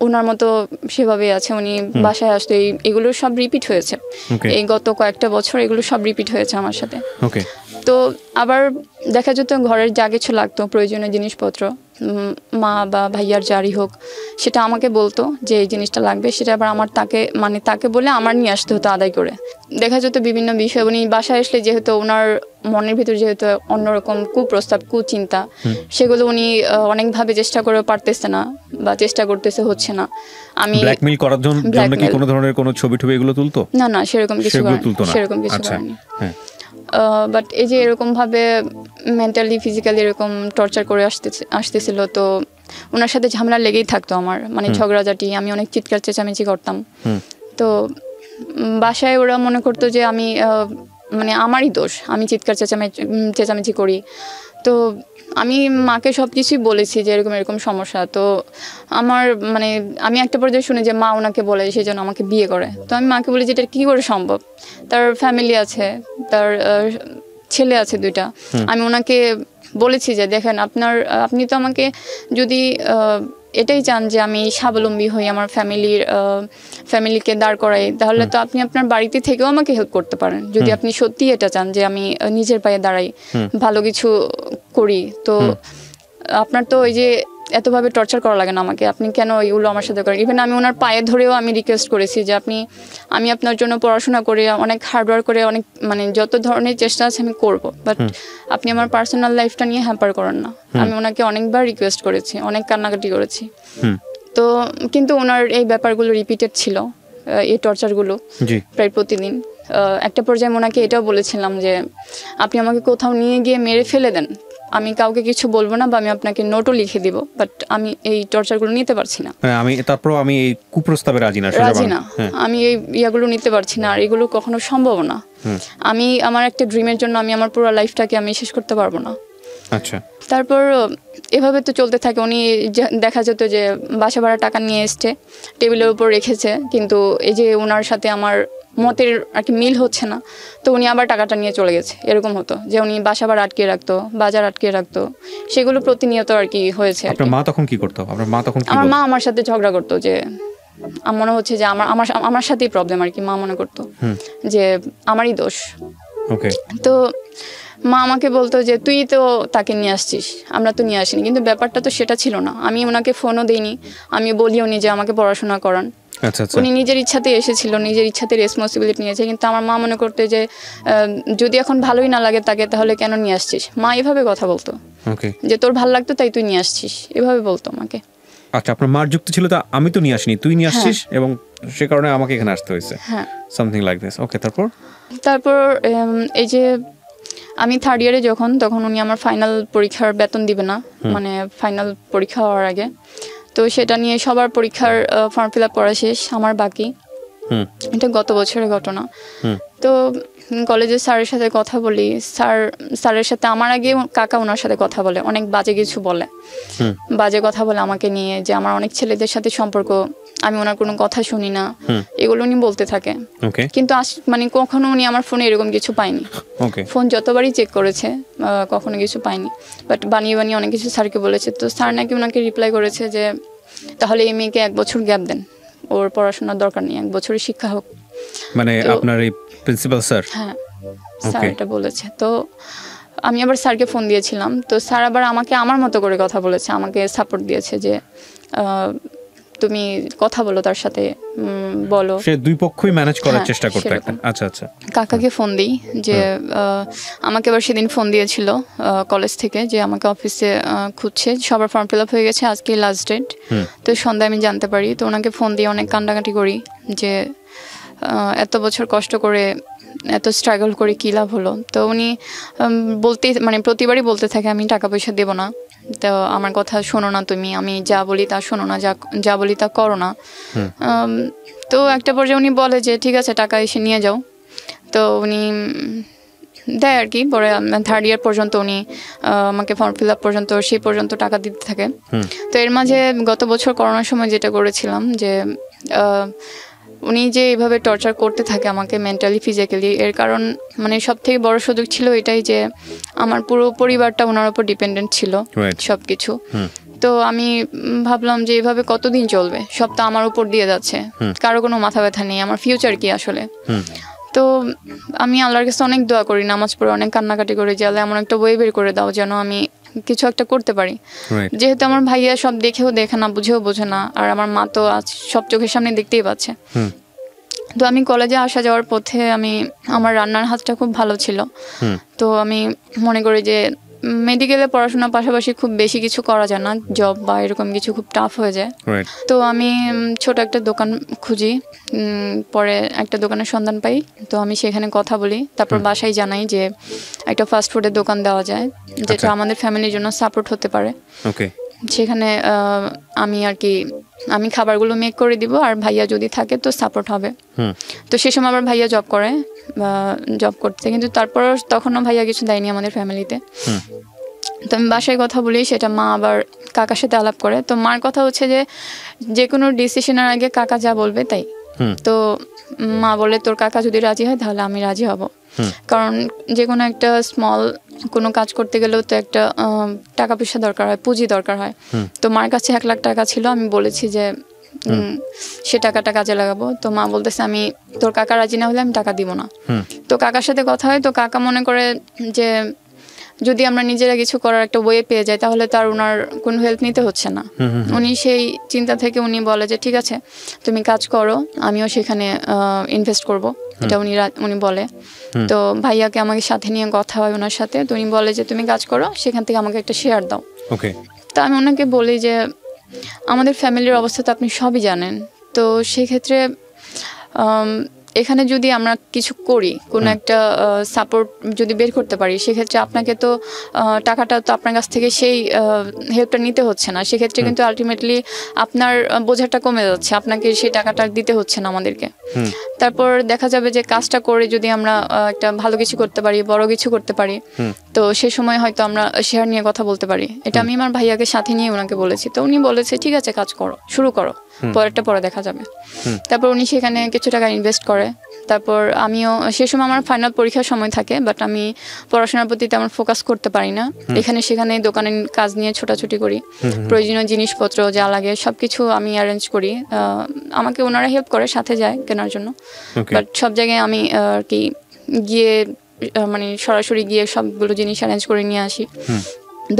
ওনার মতো সেভাবে আছে। উনি বাসায় আসতো, এগুলো সব রিপিট হয়েছে এই গত কয়েকটা বছর, এগুলো সব রিপিট হয়েছে আমার সাথে। তো আবার দেখা যেত ঘরের যা কিছু লাগতো প্রয়োজনীয় জিনিসপত্র, মা বা ভাইয়ার যারই হোক, সেটা আমাকে বলতো যে এই জিনিসটা লাগবে, সেটা আবার তাকে বলে আমার নিয়ে আসতে হতো আদায় করে। দেখা যেত বিভিন্ন বিষয়, উনি বাসায় আসলে যেহেতু ওনার মনের ভিতর যেহেতু অন্যরকম কুপ্রস্তাব, কুচিন্তা, সেগুলো উনি অনেকভাবে চেষ্টা করে পারতেছে না, বা চেষ্টা করতেছে, হচ্ছে না। আমি ব্ল্যাকমেইল করার জন্য কি কোনো ধরনের কোনো ছবি এগুলো তুলতো? না, সেরকম কিছু করেনি। বাট এই যে এরকম ভাবে মেন্টালি ফিজিক্যালি এরকম টর্চার করে আসতেছিল, তো ওনার সাথে ঝামেলা লেগেই থাকতো আমার, মানে ঝগড়াঝাটি, আমি অনেক চিৎকার চেঁচামেচি করতাম। তো বাসায় ওরা মনে করতো যে আমি মানে আমারই দোষ, আমি চিৎকার চেঁচামেচি করি। তো আমি মাকে সব কিছুই বলেছি যে এরকম সমস্যা। তো আমি একটা পর্যায়ে শুনি যে মা ওনাকে বলে সেই জন্য আমাকে বিয়ে করে। তো আমি মাকে বলি যে এটা কী করে সম্ভব, তার ফ্যামিলি আছে, তার ছেলে আছে 2টা। আমি ওনাকে বলেছি যে দেখেন, আপনি তো আমাকে যদি এটাই চান যে আমি স্বাবলম্বী হই, আমার ফ্যামিলিকে দাঁড় করাই, তাহলে তো আপনি আপনার বাড়িতে থেকেও আমাকে হেল্প করতে পারেন। যদি আপনি সত্যি এটা চান যে আমি নিজের পায়ে দাঁড়াই, ভালো কিছু করি, তো আপনার তো ওই যে এতভাবে টর্চার করা লাগে না আমাকে, আপনি কেন এইগুলো আমার সাথে করেন। ইভেন আমি ওনার পায়ে ধরেও আমি রিকোয়েস্ট করেছি যে আমি আপনার জন্য পড়াশোনা করে, অনেক হার্ডওয়ার্ক করে, অনেক যত ধরনের চেষ্টা আছে আমি করব, বাট আপনি আমার পার্সোনাল লাইফটা নিয়ে হ্যাম্পার করেন না। আমি ওনাকে অনেকবার রিকোয়েস্ট করেছি, অনেক কান্নাকাটি করেছি। তো কিন্তু ওনার এই ব্যাপারগুলো রিপিটেড ছিল, এই টর্চারগুলো প্রায় প্রতিদিন। একটা পর্যায়ে ওনাকে এটাও বলেছিলাম যে আপনি আমাকে কোথাও নিয়ে গিয়ে মেরে ফেলে দেন, আমি কাউকে কিছু বলবো না, বা আমি আপনাকে নোটও লিখে দিব, বাট আমি এই টর্চারগুলো নিতে পারছি না। আমি এই কুপ্রস্তাবে রাজি না, আমি এই ইয়াগুলো নিতে পারছি না, আর এগুলো কখনো সম্ভব না। আমি আমার একটা ড্রিমের জন্য আমি আমার পুরো লাইফটাকে আমি শেষ করতে পারবো না। আচ্ছা। তারপর এভাবে তো চলতে থাকে। উনি দেখা যেত যে বাসা ভাড়া টাকা নিয়ে এসছে, টেবিলের উপর রেখেছে, কিন্তু এই যে ওনার সাথে আমার মতের আর কি মিল হচ্ছে না, তো উনি আবার টাকাটা নিয়ে চলে গেছে। এরকম হতো যে উনি বাসা ভাড়া আটকে রাখতো, বাজার আটকে রাখতো, সেগুলো প্রতিনিয়ত আর কি হয়েছে। আপনার মা তখন কি করতো? আমার মা আমার সাথে ঝগড়া করতো, যে মনে হচ্ছে যে আমার সাথেই প্রবলেম আর কি। মা মনে করতো যে আমারই দোষ। তো মা আমাকে বলতো যে তুই তো তাকে নিয়ে আসছিস, আমরা তো নিয়ে আসিনি। কিন্তু ব্যাপারটা তো সেটা ছিল না। আমি ওনাকে ফোনও দিইনি, আমি বলিও নি যে আমাকে পড়াশোনা করান। উনি নিজের ইচ্ছাতে এসেছিল, নিজের ইচ্ছাতে রেসপন্সিবিলিটি নিয়েছে। কিন্তু আমার মা মনে করতে যে যদি এখন ভালোই না লাগে তাকে, তাহলে কেন নিয়ে আসছিস। মা এভাবে কথা বলতো, যে তোর ভালো লাগতো তাই তুই নিয়ে আসছিস, এভাবে বলতো আমাকে। আচ্ছা, আপনার মার যুক্তি ছিল তা আমি তো নিয়ে আসিনি, তুই নিয়ে আসছিস, এবং সে কারণে আমাকে এখানে আসতে হয়েছে। হ্যাঁ, সামথিং লাইক দিস। ওকে, তারপর এই যে আমি 3rd ইয়ারে তখন উনি আমার ফাইনাল পরীক্ষার বেতন দিবে না, মানে ফাইনাল পরীক্ষা হওয়ার আগে। তো সেটা নিয়ে সবার পরীক্ষার ফর্ম ফিল আপ করা শেষ, আমার বাকি। এটা গত বছরের ঘটনা। তো কলেজের স্যারের সাথে কথা বলি, স্যারের সাথে আমার আগে কাকা ওনার সাথে কথা বলে, অনেক বাজে কিছু বলে, বাজে কথা বলে আমাকে নিয়ে, যে আমার অনেক ছেলেদের সাথে সম্পর্ক, আমি ওনার কোনো কথা শুনি না, এগুলো উনি বলতে থাকে। কিন্তু কখনো উনি আমার ফোনে এরকম কিছু পাইনি। ফোন যতবারই চেক করেছে কখনো কিছু পাইনি, বাট বানিয়ে অনেক কিছু স্যারকে বলেছে। তো স্যার নাকি ওনাকে রিপ্লাই করেছে যে তাহলে এই মেয়েকে 1 বছর গ্যাপ দেন, ওর পড়াশোনার দরকার নেই, 1 বছরের শিক্ষা হোক। মানে আপনার এই প্রিন্সিপাল স্যার? হ্যাঁ, স্যার এটা বলেছে। তো আমি আবার স্যারকে ফোন দিয়েছিলাম, তো স্যার আবার আমাকে আমার মতো করে কথা বলেছে, আমাকে সাপোর্ট দিয়েছে যে তুমি কথা বলো তার সাথে, বলো। সে দুই পক্ষই ম্যানেজ করার চেষ্টা করতে একটা। আচ্ছা। কাকাকে ফোন দিই, যে আমাকে আবার সেদিন ফোন দিয়েছিল কলেজ থেকে, যে আমাকে অফিসে খুঁজছে, সবার ফর্ম ফিল আপ হয়ে গেছে, আজকে লাস্ট ডেট। তো সন্ধ্যায় আমি জানতে পারি। তো ওনাকে ফোন দিয়ে অনেক কান্নাকাটি করি যে এত বছর কষ্ট করে এত স্ট্রাগল করে কী লাভ হলো। তো উনি মানে প্রতিবারই বলতে থাকে আমি টাকা পয়সা দেবো না, তো আমার কথা শোনো না তুমি, আমি যা বলি তা শোনো না, যা বলি তা করো না। তো একটা পর্যায়ে উনি বলে যে ঠিক আছে টাকা এসে নিয়ে যাও। তো উনি দেয় আর কি। পরে 3rd ইয়ার পর্যন্ত উনি আমাকে ফর্ম ফিল আপ পর্যন্ত সেই পর্যন্ত টাকা দিতে থাকে। তো এর মাঝে গত বছর করোনার সময় যেটা করেছিলাম যে উনি যে এইভাবে টর্চার করতে থাকে আমাকে মেন্টালি ফিজিক্যালি, এর কারণ মানে সব থেকে বড় সুযোগ ছিল এটাই যে আমার পুরো পরিবারটা ওনার উপর ডিপেন্ডেন্ট ছিল সব কিছু। তো আমি ভাবলাম যে এইভাবে কতদিন চলবে, সব তো আমার উপর দিয়ে যাচ্ছে, কারো কোনো মাথা ব্যথা নেই, আমার ফিউচার কি আসলে। তো আমি আল্লাহর কাছে অনেক দোয়া করি, নামাজ পড়ে অনেক কান্নাকাটি করে যে আল্লাহ এমন একটা ওয়ে বের করে দাও যেন আমি কিছু একটা করতে পারি। যেহেতু আমার ভাইয়া সব দেখেও দেখে না, বুঝেও বোঝে না, আর আমার মা তো আজ সব চোখের সামনে দেখতেই পাচ্ছে। তো আমি কলেজে আসা যাওয়ার পথে আমার রান্নার হাতটা খুব ভালো ছিল। তো আমি মনে করি যে মেডিকেলে পড়াশোনার পাশাপাশি খুব বেশি কিছু করা যায় না, জব বা এরকম কিছু খুব টাফ হয়ে যায়। তো আমি ছোট একটা দোকান খুঁজি, পরে একটা দোকানের সন্ধান পাই। তো আমি সেখানে কথা বলি, তারপর বাসায় জানাই যে একটা ফাস্ট ফুডের দোকান দেওয়া যায় যেটা আমাদের ফ্যামিলির জন্য সাপোর্ট হতে পারে। সেখানে আমি খাবারগুলো মেক করে দিব, আর ভাইয়া যদি থাকে তো সাপোর্ট হবে। তো সে সময় আবার ভাইয়া জব করে, জব করতে, কিন্তু তারপর তখনও ভাইয়া কিছু দেয়নি আমাদের ফ্যামিলিতে। তো আমি বাসায় কথা বলি, সেটা মা আবার কাকার সাথে আলাপ করে। তো মার কথা হচ্ছে যে কোনো ডিসিশনের আগে কাকা যা বলবে তাই। তো মা বলে তোর কাকা যদি রাজি হয় তাহলে আমি রাজি হব, কারণ যে কোনো একটা স্মল কোনো কাজ করতে গেলেও তো একটা টাকা পয়সা দরকার হয়, পুঁজি দরকার হয়। তো মার কাছে 1 লাখ টাকা ছিল, আমি বলেছি যে সে টাকাটা কাজে লাগাবো। তো মা বলতেছে আমি তোর কাকা রাজি না হলে আমি টাকা দিব না। তো কাকার সাথে কথা হয়, তো কাকা মনে করে যে যদি আমরা নিজেরা কিছু করার একটা ওয়ে পেয়ে যাই তাহলে তার ওনার কোনো হেল্প নিতে হচ্ছে না। উনি সেই চিন্তা থেকে উনি বলে যে ঠিক আছে তুমি কাজ করো, আমিও সেখানে ইনভেস্ট করব, এটা উনি বলে। তো ভাইয়াকে আমাকে সাথে নিয়ে কথা হয় ওনার সাথে। তো উনি বলে যে তুমি কাজ করো, সেখান থেকে আমাকে একটা শেয়ার দাও। তো আমি ওনাকে বলি যে আমাদের ফ্যামিলির অবস্থা তো আপনি সবই জানেন, তো সেক্ষেত্রে এখানে যদি আমরা কিছু করি, কোনো একটা সাপোর্ট যদি বের করতে পারি, সেক্ষেত্রে আপনাকে তো টাকাটা তো আপনার কাছ থেকে সেই হেল্পটা নিতে হচ্ছে না। সেক্ষেত্রে কিন্তু আলটিমেটলি আপনার বোঝাটা কমে যাচ্ছে, আপনাকে সেই টাকাটা দিতে হচ্ছে না আমাদেরকে। তারপর দেখা যাবে যে কাজটা করে যদি আমরা একটা ভালো কিছু করতে পারি, বড় কিছু করতে পারি, তো সে সময় হয়তো আমরা শেয়ার নিয়ে কথা বলতে পারি। এটা আমি আমার ভাইয়াকে সাথে নিয়ে ওনাকে বলেছি। তো উনি বলেছে ঠিক আছে কাজ করো, শুরু করো, পরেরটা পরে দেখা যাবে। তারপর উনি সেখানে কিছু টাকা ইনভেস্ট করে। তারপর আমিও সে সময় আমার ফাইনাল পরীক্ষার সময় থাকে, বাট আমি পড়াশোনার প্রতি তেমন ফোকাস করতে পারি না। এখানে সেখানে দোকানের কাজ নিয়ে ছোটাছুটি করি, প্রয়োজনীয় জিনিসপত্র যা লাগে সবকিছু আমি অ্যারেঞ্জ করি। আমাকে ওনারা হেল্প করে, সাথে যায় কেনার জন্য, বাট সব জায়গায় আমি আর কি গিয়ে মানে সরাসরি গিয়ে সবগুলো জিনিস অ্যারেঞ্জ করে নিয়ে আসি,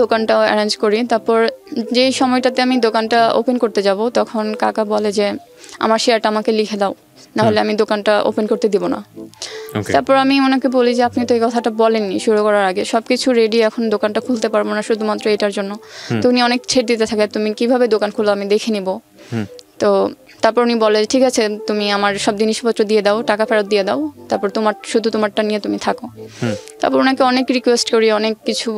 দোকানটাও অ্যারেঞ্জ করি। তারপর যে সময়টাতে আমি দোকানটা ওপেন করতে যাব, তখন কাকা বলে যে আমার শেয়ারটা আমাকে লিখে দাও, নাহলে আমি দোকানটা ওপেন করতে দিব না। তারপর আমি ওনাকে বলি যে আপনি তো এই কথাটা বলেননি শুরু করার আগে, সবকিছু রেডি, এখন দোকানটা খুলতে পারবো না শুধুমাত্র এটার জন্য। তো উনি অনেক ছেড় দিতে থাকে, তুমি কিভাবে দোকান খুলো আমি দেখে নিব। তো তারপর উনি বলে ঠিক আছে তুমি আমার সব জিনিসপত্র দিয়ে দাও, টাকা ফেরত দিয়ে দাও, তারপর শুধু তোমারটা নিয়ে তুমি থাকো। তারপর ওনাকে অনেক রিকোয়েস্ট করি, অনেক কিছু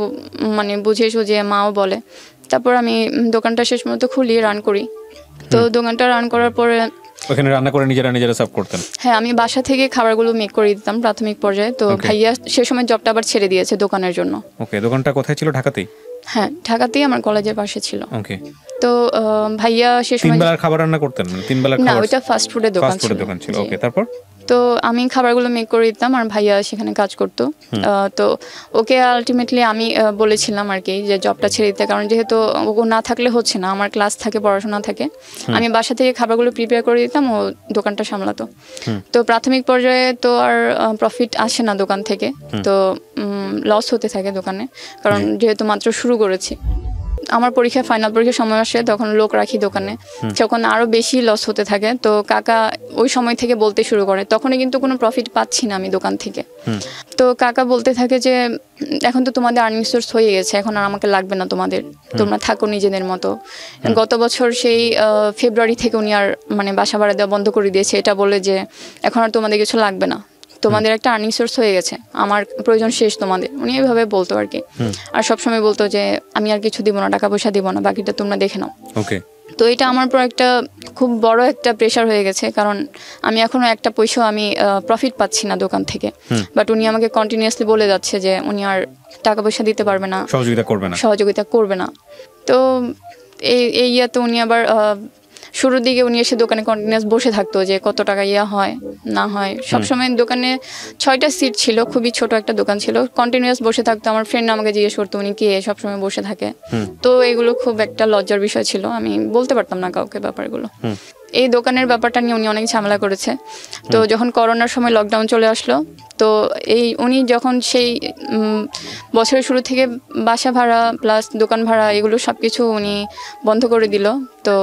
মানে বুঝিয়ে সুঝিয়ে মাও বলে। তারপর আমি দোকানটা শেষ মতো খুলি, রান করি। তো দোকানটা রান করার পরে ওখানে রান্না করে নিজেরা সার্ভ করতেন? হ্যাঁ, আমি বাসা থেকে খাবারগুলো মেক করে দিতাম প্রাথমিক পর্যায়ে। তো ভাইয়া সে সময় জবটা আবার ছেড়ে দিয়েছে দোকানের জন্য। দোকানটা কোথায় ছিল? ঢাকাতেই? হ্যাঁ, ঢাকাতেই, আমার কলেজের পাশে ছিল। তো ভাইয়া সে সময় 3 বেলার খাবার রান্না করতেন? 3 বেলার না, ওইটা ফাস্ট ফুডের দোকান ছিল। তারপর তো আমি খাবারগুলো মেক করে দিতাম আর ভাইয়া সেখানে কাজ করতো। তো ওকে আলটিমেটলি আমি বলেছিলাম আর কি যে জবটা ছেড়ে দিতে, কারণ যেহেতু ও না থাকলে হচ্ছে না, আমার ক্লাস থাকে, পড়াশোনা থাকে। আমি বাসা থেকে খাবারগুলো প্রিপেয়ার করে দিতাম, ও দোকানটা সামলাতো। তো প্রাথমিক পর্যায়ে তো আর প্রফিট আসে না দোকান থেকে, তো লস হতে থাকে দোকানে, কারণ যেহেতু মাত্র শুরু করেছি। আমার পরীক্ষা ফাইনাল পরীক্ষার সময় আসে, তখন লোক রাখি দোকানে, যখন আরো বেশি লস হতে থাকে, তো কাকা ওই সময় থেকে বলতে শুরু করে, তখনই কিন্তু কোনো প্রফিট পাচ্ছি না আমি দোকান থেকে। তো কাকা বলতে থাকে যে এখন তো তোমাদের আর্নিং সোর্স হয়ে গেছে, এখন আর আমাকে লাগবে না তোমাদের, তোমরা থাকো নিজেদের মতো। গত বছর সেই ফেব্রুয়ারি থেকে উনি আর মানে বাসা ভাড়া দেওয়া বন্ধ করে দিয়েছে, এটা বলে যে এখন আর তোমাদের কিছু লাগবে না, তোমাদের একটা আর্নিং সোর্স হয়ে গেছে, আমার প্রয়োজন শেষ তোমাদের। উনি এইভাবে বলতো আর কি। আর সবসময় বলতো যে আমি আর কিছু দিব না, টাকা পয়সা দিব না, বাকিটা তোমরা দেখে নাও। তো এটা আমার উপর একটা খুব বড় একটা প্রেশার হয়ে গেছে, কারণ আমি এখনো একটা পয়সাও আমি প্রফিট পাচ্ছি না দোকান থেকে। বাট উনি আমাকে কন্টিনিউয়াসলি বলে যাচ্ছে যে উনি আর টাকা পয়সা দিতে পারবে না, সহযোগিতা করবে না। তো এই ইয়াতে উনি আবার শুরুর দিকে উনি এসে দোকানে কন্টিনিউয়াস বসে থাকতো যে কত টাকা ইয়া হয় না হয়। সবসময় দোকানে 6টা সিট ছিল, খুবই ছোট একটা দোকান ছিল, কন্টিনিউয়াস বসে থাকতো। আমার ফ্রেন্ড আমাকে জিজ্ঞেস করতো উনি কে, সবসময় বসে থাকে। তো এগুলো খুব একটা লজ্জার বিষয় ছিল, আমি বলতে পারতাম না কাউকে ব্যাপারগুলো। এই দোকানের ব্যাপারটা নিয়ে উনি অনেক ঝামেলা করেছে। তো যখন করোনার সময় লকডাউন চলে আসলো, তো উনি যখন সেই বছরের শুরু থেকে বাসা ভাড়া প্লাস দোকান ভাড়া এগুলো সব কিছু উনি বন্ধ করে দিল। তো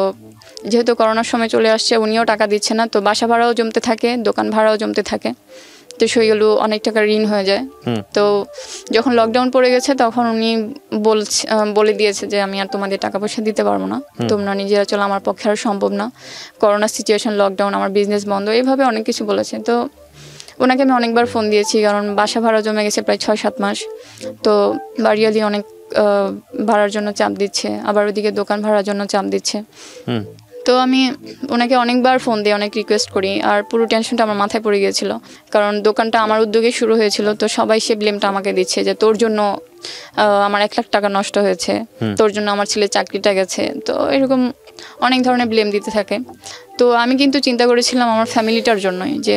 যেহেতু করোনার সময় চলে আসছে, উনিও টাকা দিচ্ছে না, তো বাসা ভাড়াও জমতে থাকে, দোকান ভাড়াও জমতে থাকে, তো সেগুলো অনেক টাকা ঋণ হয়ে যায়। তো যখন লকডাউন পড়ে গেছে, তখন উনি বলে দিয়েছে যে আমি আর তোমাদের টাকা পয়সা দিতে পারবো না, তোমরা নিজেরা চলো, আমার পক্ষে আর সম্ভব না, করোনা সিচুয়েশন, লকডাউন, আমার বিজনেস বন্ধ, এইভাবে অনেক কিছু বলেছে। তো ওনাকে আমি অনেকবার ফোন দিয়েছি, কারণ বাসা ভাড়া জমে গেছে প্রায় 6-7 মাস। তো বাড়িয়ালি অনেক ভাড়ার জন্য চাপ দিচ্ছে, আবার ওদিকে দোকান ভাড়ার জন্য চাপ দিচ্ছে। তো আমি ওনাকে অনেকবার ফোন দিয়ে অনেক রিকোয়েস্ট করি, আর পুরো টেনশনটা আমার মাথায় পড়ে গিয়েছিল, কারণ দোকানটা আমার উদ্যোগে শুরু হয়েছিল। তো সবাই সে ব্লেমটা আমাকে দিচ্ছে যে তোর জন্য আমার 1 লাখ টাকা নষ্ট হয়েছে, তোর জন্য আমার ছেলের চাকরিটা গেছে, তো এরকম অনেক ধরনের ব্লেম দিতে থাকে। তো আমি কিন্তু চিন্তা করেছিলাম আমার ফ্যামিলিটার জন্যই, যে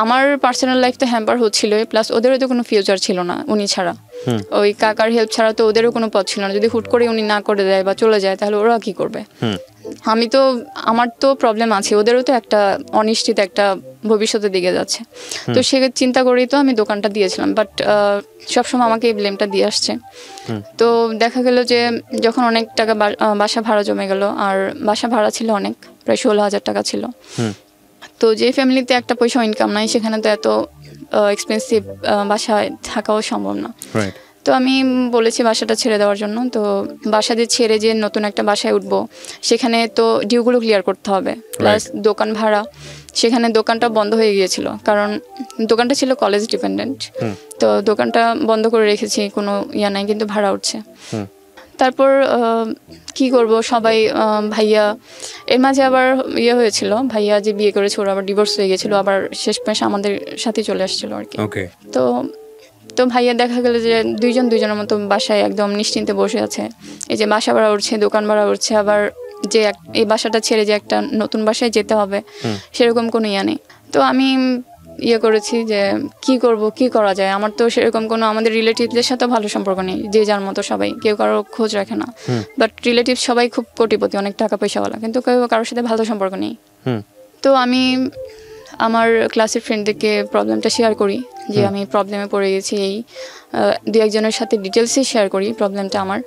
আমার পার্সোনাল লাইফ তো হ্যাম্পার হচ্ছিলই, প্লাস ওদেরও তো কোনো ফিউচার ছিল না উনি ছাড়া, ওই কাকার হেল্প ছাড়া তো ওদেরও কোনো পথ ছিল না। যদি হুট করে উনি না করে দেয় বা চলে যায়, তাহলে ওরা কি করবে? আমার তো প্রবলেম আছে, ওদেরও তো একটা অনিশ্চিত একটা ভবিষ্যতের দিকে যাচ্ছে। তো সে চিন্তা করেই তো আমি দোকানটা দিয়েছিলাম, বাট সবসময় আমাকে এই ব্লেমটা দিয়ে আসছে। তো দেখা গেল যে যখন অনেক টাকা বাসা ভাড়া জমে গেল, আর বাসা ভাড়া ছিল অনেক, প্রায় 16,000 টাকা ছিল। তো যে ফ্যামিলিতে একটা পয়সা ইনকাম নাই, সেখানে তো এত এক্সপেন্সিভ বাসায় থাকাও সম্ভব না। তো আমি বলেছি বাসাটা ছেড়ে দেওয়ার জন্য। তো বাসা যে ছেড়ে যে নতুন একটা বাসায় উঠবো, সেখানে তো ডিউগুলো ক্লিয়ার করতে হবে, প্লাস দোকান ভাড়া, সেখানে দোকানটা বন্ধ হয়ে গিয়েছিল, কারণ দোকানটা ছিল কলেজ ডিপেন্ডেন্ট। তো দোকানটা বন্ধ করে রেখেছি, কোনো ইয়া নাই, কিন্তু ভাড়া উঠছে। তারপর কি করব, সবাই ভাইয়া, এর মাঝে আবার ইয়ে হয়েছিল, ভাইয়া যে বিয়ে করেছে ওরা আবার ডিভোর্স হয়ে গেছিলো, আবার শেষমেশ আমাদের সাথে চলে আসছিল আর কি। তো ভাইয়া দেখা গেল যে দুইজনের মতো বাসায় একদম নিশ্চিন্তে বসে আছে। এই যে বাসা ভাড়া উঠছে, দোকান ভাড়া উঠছে, আবার যে এই বাসাটা ছেড়ে যে একটা নতুন বাসায় যেতে হবে, সেরকম কোনো ইয়া নেই। তো আমি ইয়ে করেছি যে কি করব, কি করা যায়। আমার তো সেরকম কোনো, আমাদের রিলেটিভদের সাথে ভালো সম্পর্ক নেই, যে যার মতো সবাই, কেউ কারো খোঁজ রাখে না। বাট রিলেটিভ সবাই খুব কোটিপতি, অনেক টাকা পয়সাওয়ালা, কিন্তু কেউ কারোর সাথে ভালো সম্পর্ক নেই। তো আমি আমার ক্লাসের ফ্রেন্ডদেরকে প্রবলেমটা শেয়ার করি, যে আমি প্রবলেমে পড়ে গেছি, এই 2-1 জনের সাথে ডিটেলসে শেয়ার করি প্রবলেমটা আমার।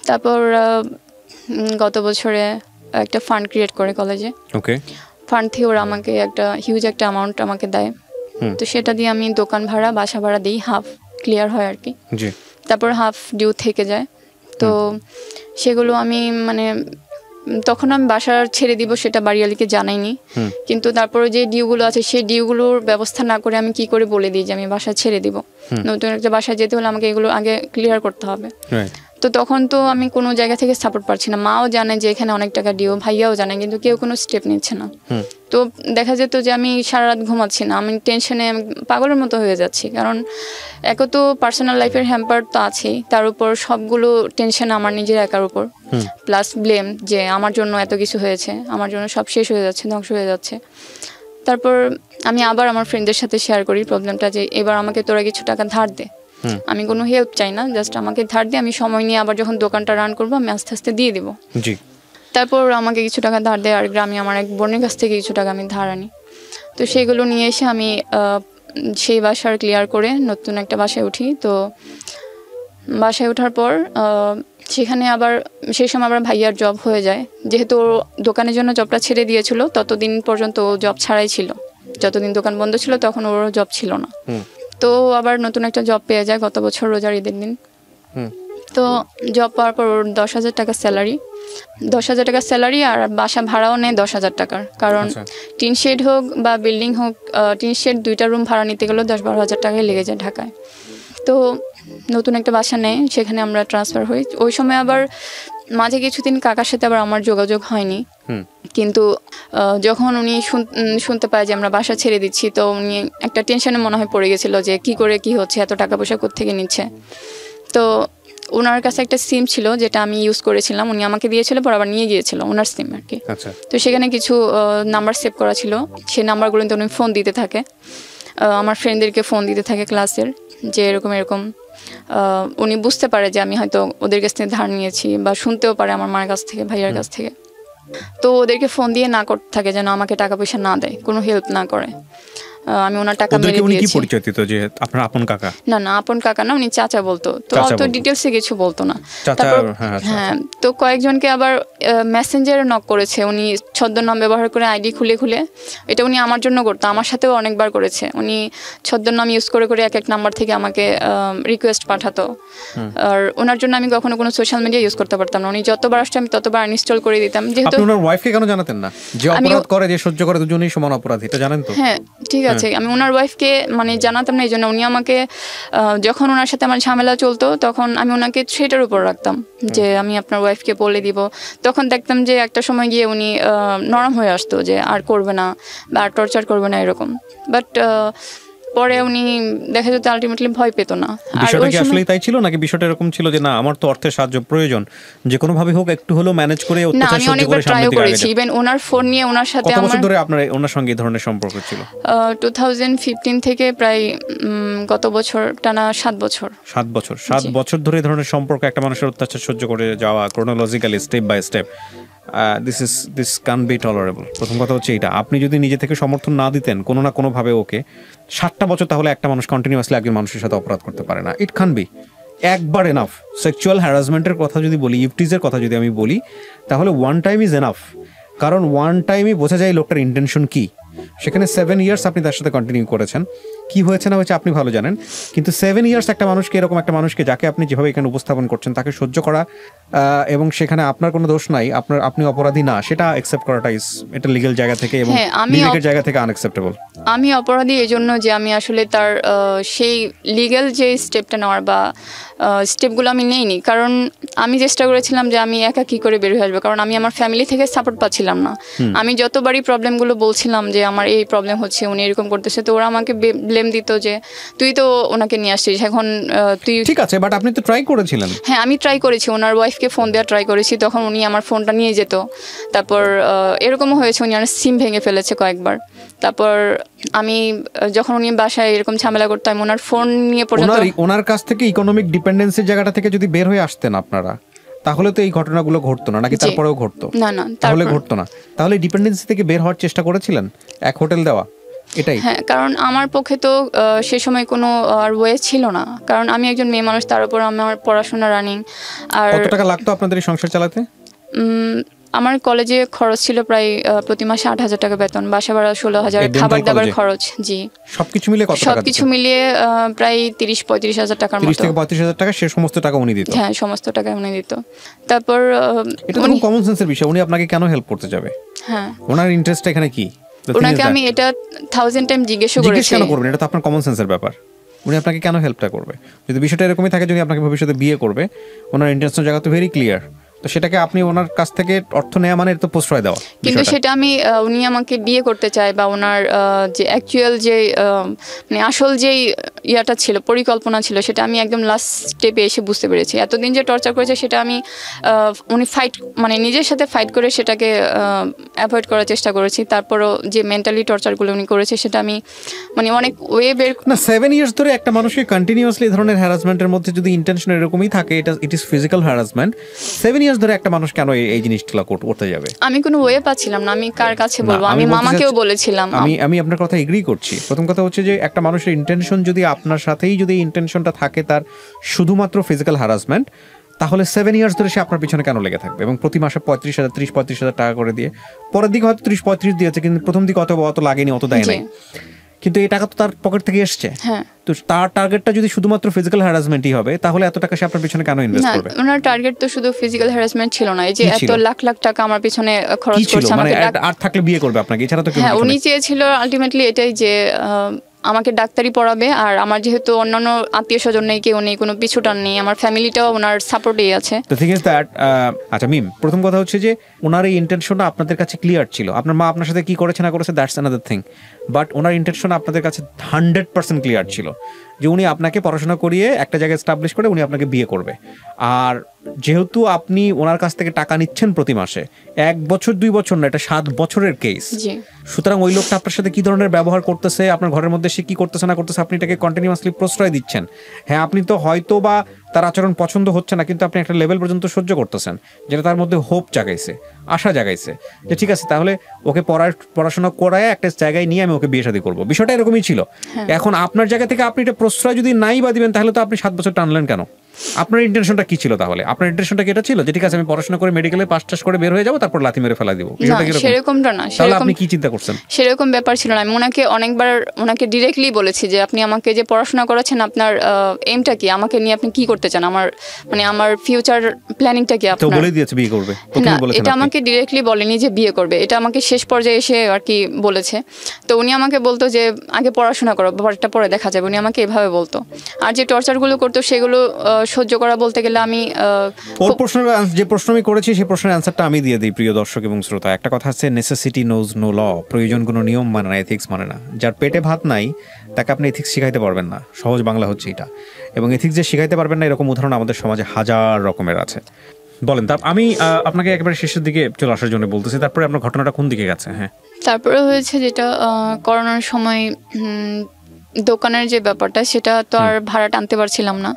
তারপর গত বছরে একটা ফান্ড ক্রিয়েট করে কলেজে, ফান্ড থেকে ওরা আমাকে একটা হিউজ একটা অ্যামাউন্ট আমাকে দেয়। তো সেটা দিয়ে আমি দোকান ভাড়া, বাসা ভাড়া দিই, হাফ ক্লিয়ার হয় আর কি। তারপর হাফ ডিউ থেকে যায়। তো সেগুলো আমি মানে তখন আমি বাসা ছেড়ে দিব সেটা বাড়িওয়ালিকে জানাইনি, কিন্তু তারপরে যে ডিউগুলো আছে সেই ডিউগুলোর ব্যবস্থা না করে আমি কি করে বলে দিই যে আমি বাসা ছেড়ে দিব। নতুন একটা বাসায় যেতে হলে আমাকে এগুলো আগে ক্লিয়ার করতে হবে। তো তখন তো আমি কোনো জায়গা থেকে সাপোর্ট পাচ্ছি না। মাও জানে যে এখানে অনেক টাকা ডিউ, ভাইয়াও জানে, কিন্তু কেউ কোনো স্টেপ নিচ্ছে না। তো দেখা যেত যে আমি সারা রাত ঘুমাচ্ছি না, আমি টেনশনে পাগলের মতো হয়ে যাচ্ছি। কারণ এক তো পার্সোনাল লাইফের হ্যাম্পার তো আছেই, তার উপর সবগুলো টেনশন আমার নিজের একার উপর, প্লাস ব্লেম যে আমার জন্য এত কিছু হয়েছে, আমার জন্য সব শেষ হয়ে যাচ্ছে, ধ্বংস হয়ে যাচ্ছে। তারপর আমি আবার আমার ফ্রেন্ডদের সাথে শেয়ার করি প্রবলেমটা, যে এবার আমাকে তোরা কিছু টাকা ধার দে, আমি কোনো হেল্প চাই না, জাস্ট আমাকে ধার দিয়ে আমি সময় নিয়ে আবার যখন দোকানটা রান করবো আমি আস্তে আস্তে দিয়ে দিব। তারপর আমাকে কিছু টাকা ধার দেয়, আর গ্রামে আমার এক বোনের কাছ থেকে কিছু টাকা আমি ধার আনি। তো সেগুলো নিয়ে এসে আমি সেই বাসার ক্লিয়ার করে নতুন একটা বাসায় উঠি। তো বাসায় ওঠার পর সেখানে আবার সেই সময় আবার ভাইয়ার জব হয়ে যায়, যেহেতু ও দোকানের জন্য জবটা ছেড়ে দিয়েছিল ততদিন পর্যন্ত ও জব ছাড়াই ছিল, যতদিন দোকান বন্ধ ছিল তখন ওর জব ছিল না। তো আবার নতুন একটা জব পেয়ে যায় গত বছর রোজার ঈদের দিন। তো জব পাওয়ার পর ওর 10,000 টাকা স্যালারি, 10,000 টাকা স্যালারি আর বাসা ভাড়াও নেয় 10,000 টাকার, কারণ টিন শেড হোক বা বিল্ডিং হোক, টিন শেড 2টা রুম ভাড়া নিতে গেলেও 10-12 হাজার টাকায় লেগে যায় ঢাকায়। তো নতুন একটা বাসা নেয়, সেখানে আমরা ট্রান্সফার হই। ওই সময় আবার মাঝে কিছুদিন কাকার সাথে আবার আমার যোগাযোগ হয়নি, কিন্তু যখন উনি শুনতে পায় যে আমরা বাসা ছেড়ে দিচ্ছি, তো উনি একটা টেনশনে মনে হয় পড়ে গেছিল যে কি করে কি হচ্ছে, এত টাকা পয়সা কোত্থেকে নিচ্ছে। তো ওনার কাছে একটা সিম ছিল যেটা আমি ইউজ করেছিলাম, উনি আমাকে দিয়েছিল, পর আবার নিয়ে গিয়েছিল ওনার সিম আর কি। তো সেখানে কিছু নাম্বার সেভ করা ছিল, সেই নাম্বারগুলোতে উনি ফোন দিতে থাকে, আমার ফ্রেন্ডদেরকে ফোন দিতে থাকে ক্লাসের, যে এরকম এরকম। উনি বুঝতে পারে যে আমি হয়তো ওদের কাছ থেকে ধার নিয়েছি, বা শুনতেও পারে আমার মার কাছ থেকে, ভাইয়ার কাছ থেকে। তো ওদেরকে ফোন দিয়ে না করতে থাকে যেন আমাকে টাকা পয়সা না দেয়, কোনো হেল্প না করে। আমি ওনার টাকা মেরে দিয়েছি। কি পরিচয় দিত যে আপনার আপন কাকা? না আপন কাকা না, উনি চাচা বলতো। তো অত ডিটেইলসে কিছু বলতো না। তারপর হ্যাঁ, তো কয়েকজনকে আবার মেসেঞ্জারে নক করেছে উনি, ছদ্মনাম ব্যবহার করে আইডি খুলে খুলে। এটা উনি আমার জন্য করতো, আমার সাথেও অনেকবার করেছে। উনি ছদ্মনাম ইউজ করে করে এক এক নাম্বার থেকে আমাকে রিকোয়েস্ট পাঠাতো। আর ওনার জন্য আমি কখনো কোনো সোশ্যাল মিডিয়া ইউজ করতে পারতাম না। উনি যতবার আসতো আমি ততবার আনইনস্টল করে দিতাম। যেহেতু আপনি ওনার ওয়াইফকে কেন জানাতেন না যে অপরাধ করে যে সহ্য করে দুজনেই সমান অপরাধী, এটা জানেন তো? হ্যাঁ ঠিক আছে, আমি ওনার ওয়াইফকে মানে জানাতাম না, এই জন্য উনি আমাকে যখন ওনার সাথে আমার ঝামেলা চলতো তখন আমি ওনাকে থ্রেটের উপর রাখতাম যে আমি আপনার ওয়াইফকে বলে দিব। তখন দেখতাম যে একটা সময় গিয়ে উনি নরম হয়ে আসতো, যে আর করবে না বা আর টর্চার করবে না এরকম। বাট পরে উনি দেখা যেত আলটিমেটলি ভয় পেত না। বিষয়টা কি আসলে তাই ছিল, নাকি বিষয়টা এরকম ছিল যে না আমার তো অর্থের সাহায্য প্রয়োজন, যে কোনো ভাবে হোক একটু হলো ম্যানেজ করে অত্যাচার সহ্য করে সামনে দিকে করেছি। ইভেন ওনার ফোন নিয়ে ওনার সাথে কত বছর ধরে আপনার ওনার সঙ্গে এই ধরনের সম্পর্ক ছিল? 2015 থেকে প্রায় গত বছর টানা 7 বছর। 7 বছর ধরে এই ধরনের সম্পর্ক, একটা মানুষের অত্যাচার সহ্য করে যাওয়া chronologically step by step, this can be tolerable. প্রথম কথা হচ্ছে এটা, আপনি যদি নিজে থেকে সমর্থন না দিতেন কোনো না কোনোভাবে ওকে 7টা বছর, তাহলে একটা মানুষ কন্টিনিউয়াসলি একজন মানুষের সাথে অপরাধ করতে পারে না। ইট ক্যান বি একবার এনাফ। সেক্সুয়াল হ্যারাসমেন্টের কথা যদি বলি, ইফটিজের কথা যদি আমি বলি, তাহলে ওয়ান টাইম ইজ এনাফ, কারণ ওয়ান টাইমই বোঝা যায় লোকটার ইন্টেনশন কি। সেখানে 7 ইয়ার্স আপনি তার সাথে কন্টিনিউ করেছেন, কি হয়েছে না হয়েছে আপনি ভালো জানেন, কিন্তু 7 ইয়ার্স একটা মানুষকে, এরকম একটা মানুষকে যাকে আপনি যেভাবে এখানে উপস্থাপন করছেন তাকে সহ্য করা, এবং সেখানে আপনার কোনো দোষ নাই, আপনি অপরাধী না, সেটা অ্যাকসেপ্ট করাটা এটা লিগ্যাল জায়গা থেকে এবং বিবেকের জায়গা থেকে আনঅ্যাকসেপ্টেবল। আমি অপরাধী এই জন্য যে আমি আসলে তার সেই লিগ্যাল যে স্টেপটা নেওয়ার বা স্টেপগুলো আমি নেইনি, কারণ আমি চেষ্টা করেছিলাম যে আমি একা কী করে বের হয়ে আসবো, কারণ আমি আমার ফ্যামিলি থেকে সাপোর্ট পাচ্ছিলাম না। আমি যতবারই প্রবলেমগুলো বলছিলাম যে আমার এই প্রবলেম হচ্ছে, উনি এরকম করতেছে, তো ওরা আমাকে ব্লেম দিত যে তুই তো ওনাকে নিয়ে আসছিস, এখন তুই। ঠিক আছে, বাট আপনি তো ট্রাই করেছিলেন। হ্যাঁ আমি ট্রাই করেছি, ওনার ওয়াইফকে ফোন দেওয়ার ট্রাই করেছি, তখন উনি আমার ফোনটা নিয়ে যেত। তারপর এরকমও হয়েছে উনি আমার সিম ভেঙে ফেলেছে কয়েকবার। তারপর আমি যখন উনি বাসায় এরকম ঝামেলা করতাম, ওনার ফোন নিয়ে পর্যন্ত, ওনার কাছ থেকে ইকোনমিক ডিপেন্ডেন্সির জায়গাটা থেকে যদি বের হয়ে আসতেন আপনারা, তাহলে তো এই ঘটনাগুলো ঘটতো না, নাকি তারপরেও ঘটতো? না তাহলে ঘটতো না। তাহলে ডিপেন্ডেন্সি থেকে বের হওয়ার চেষ্টা করেছিলেন, এক হোটেল দেওয়া, এটাই? হ্যাঁ, কারণ আমার পক্ষে তো সে সময় কোনো আর ওয়ে ছিল না, কারণ আমি একজন মেয়ে মানুষ, তার উপর আমার পড়াশোনা রানিং। আর কত টাকা লাগতো আপনাদের এই সংসার চালাতে? আমার কলেজে খরচ ছিল প্রায় প্রতি মাসে 8,000 টাকা বেতন, বাসা ভাড়া 16,000, খাবার দাবার খরচ। জি, সবকিছু মিলিয়ে কত টাকা? সবকিছু মিলিয়ে প্রায় 30-35 হাজার টাকার মতো। 30 থেকে 35 হাজার টাকা, সে সমস্ত টাকা উনি দিত? হ্যাঁ, সমস্ত টাকা উনি দিত। তারপর এটা তো কমন সেন্সের বিষয়, উনি আপনাকে কেন হেল্প করতে যাবে? হ্যাঁ, ওনার ইন্টারেস্টটা এখানে কি? ওনাকে আমি এটা 1000 টাইম জিজ্ঞেস করেছি। কেন করবেন? এটা তো আপনার কমন সেন্সের ব্যাপার। উনি আপনাকে কেন হেল্পটা করবে? যদি বিষয়টা এরকমই থাকে, যদি আপনাকে ভবিষ্যতে বিয়ে করবে, ওনার ইন্টেনশন জায়গা তো ভেরি ক্লিয়ার, তো সেটাকে আপনি ওনার কাছ থেকে অর্থ নেওয়া মানে এটা তো প্রশ্রয় দেওয়া। কিন্তু সেটা আমি উনি আমাকে বিয়ে করতে চায় বা ওনার যে অ্যাকচুয়াল যে মানে আসল যেই ইয়াটা ছিল, পরিকল্পনা ছিল, সেটা আমি একদম লাস্ট স্টেপে এসে বুঝতে পেরেছি। এতদিন যে টর্চার করেছে সেটা আমি উনি মানে নিজের সাথে ফাইট করে সেটাকে অ্যাভয়েড করার চেষ্টা করেছি। তারপরও যে মেন্টালি টর্চারগুলো উনি করেছে সেটা আমি মানে অনেক ওয়ে বের না। 7 ইয়ার্স ধরে একটা মানুষকে কন্টিনিউয়াসলি এই ধরনের হ্যারাসমেন্টের মধ্যে যদি ইন্টেনশন এরকমই থাকে, it is physical harassment. 7 years ধরে একটা মানুষ কেন এই জিনিসটা করতে যাবে? আমি কোনো ওয়ে পাচ্ছিলাম না, আমি কার কাছে বলবো? আমি মামাকেও বলেছিলাম। আমি আপনার কথা এগ্রি করছি। প্রথম কথা হচ্ছে যে একটা মানুষের ইন্টেনশন যদি আপনার সাথেই যদি ইন্টেনশনটা থাকে তার শুধুমাত্র ফিজিক্যাল হ্যারাসমেন্ট, তাহলে 7 ইয়ার্স ধরে সে আপনার পিছনে কেন লেগে থাকবে এবং প্রতি মাসে 35,000 টাকা করে দিয়ে, পরের দিকে হয়তো 30-35 দিয়েছে, কিন্তু প্রথম দিকে অত লাগেনি, অত দেয় নাই, কিন্তু এই টাকা তো তার পকেট থেকে এসছে। তো তার টার্গেটটা যদি শুধুমাত্র ফিজিক্যাল হ্যারাসমেন্টই হবে, তাহলে এত টাকা সে আপনার পিছনে কেন ইনভেস্ট করবে? ওনার টার্গেট তো শুধু ফিজিক্যাল হ্যারাসমেন্ট ছিল না, এই যে এত লাখ লাখ টাকা আমার পিছনে খরচ করছে, মানে আর থাকলে বিয়ে করবে আপনাকে, এছাড়া তো হ্যাঁ উনি চেয়েছিল আলটিমেটলি এটাই যে আমাকে ডাক্তারি পড়াবে, আর আমার যেহেতু অন্যান্য আত্মীয় স্বজন নেই, কেউ নেই, কোনো পিছুটান নেই, আমার ফ্যামিলিটাও ওনার সাপোর্টেই আছে। দ্য থিং ইজ দ্যাট, আচ্ছা মিম, প্রথম কথা হচ্ছে যে ওনার এই ইন্টেনশনটা আপনাদের কাছে ক্লিয়ার ছিল। আপনার মা আপনার সাথে কি করেছে না করেছে that's another thing, but owner intention আপনাদের কাছে 100% ক্লিয়ার ছিল যে উনি আপনাকে পড়াশোনা করিয়ে একটা জায়গায় এস্টাবলিশ করে উনি আপনাকে বিয়ে করবে। আর যেহেতু আপনি ওনার কাছ থেকে টাকা নিচ্ছেন প্রতি মাসে, 1 বছর 2 বছর না, এটা 7 বছরের কেস। সুতরাং ওই লোকটা আপনার সাথে কি ধরনের ব্যবহার করতেছে, আপনার ঘরের মধ্যে সে কি করতেছে না করতেছে, আপনি এটাকে কন্টিনিউয়াসলি প্রশ্রয় দিচ্ছেন। হ্যাঁ, আপনি তো হয়তো বা তার আচরণ পছন্দ হচ্ছে না, কিন্তু আপনি একটা লেভেল পর্যন্ত সহ্য করতেছেন, যেটা তার মধ্যে হোপ জাগাইছে, আশা জাগাইছে যে ঠিক আছে তাহলে ওকে পড়াশোনা করায় একটা জায়গায় নিয়ে আমি ওকে বিয়ে শাদী করবো। বিষয়টা এরকমই ছিল। এখন আপনার জায়গা থেকে আপনি এটা প্রশ্রয় যদি নাই বা দিবেন, তাহলে তো আপনি 7 বছর টানলেন কেন? আপনার ইন্টেনশনটা কি ছিল তাহলে? আপনার ইন্টেনশনটা কি এটা ছিল যে ঠিক আছে আমি পড়াশোনা করে মেডিকেলে পাস টাস করে বের হয়ে যাবো, তারপর লাথি মেরে ফেলা দিব? সেরকমটা না। তাহলে আপনি কি চিন্তা করছেন? সেরকম ব্যাপার ছিল না। আমি অনেকবার ওনাকে ডিরেক্টলি বলেছি যে আপনি আমাকে যে পড়াশোনা করাচ্ছেন, আপনার এমটা কি, আমাকে নিয়ে আপনি কি করতে চান, আমার ফিউচার প্ল্যানিংটা কি আপনার? তো বলে দিয়েছে বিয়ে করবে। না, এটা আমাকে ডিরেক্টলি বলেনি যে বিয়ে করবে, এটা আমাকে শেষ পর্যায়ে এসে আর কি বলেছে। তো উনি আমাকে বলতো যে আগে পড়াশোনা করো, ব্যাপারটা পরে দেখা যাবে, উনি আমাকে এভাবে বলতো। আর যে টর্চারগুলো করতো সেগুলো সহ্য করা বলতে গেলে আমি যে প্রশ্ন আমি করেছি সেই প্রশ্নের অ্যান্সারটা আমি দিয়ে দিই প্রিয় দর্শক এবং শ্রোতা। একটা কথা আছে, নেসেসিটি নোজ নো ল, প্রয়োজন কোনো নিয়ম মানে না, এথিক্স মানে না। যার পেটে ভাত নাই তাকে আপনি এথিক্স শিখাইতে পারবেন না, সহজ বাংলা হচ্ছে এটা। এবং এথিক্স যে শিখাইতে পারবেন না, এরকম উদাহরণ আমাদের সমাজে হাজার রকমের আছে। বলেন, আমি আপনাকে একেবারে শেষের দিকে চলে আসার জন্য বলতেছি, তারপরে আপনার ঘটনাটা কোন দিকে গেছে? হ্যাঁ, তারপরে হয়েছে যেটা করোনার সময় দোকানের যে ব্যাপারটা, সেটা তো আর ভাড়া টানতে পারছিলাম না।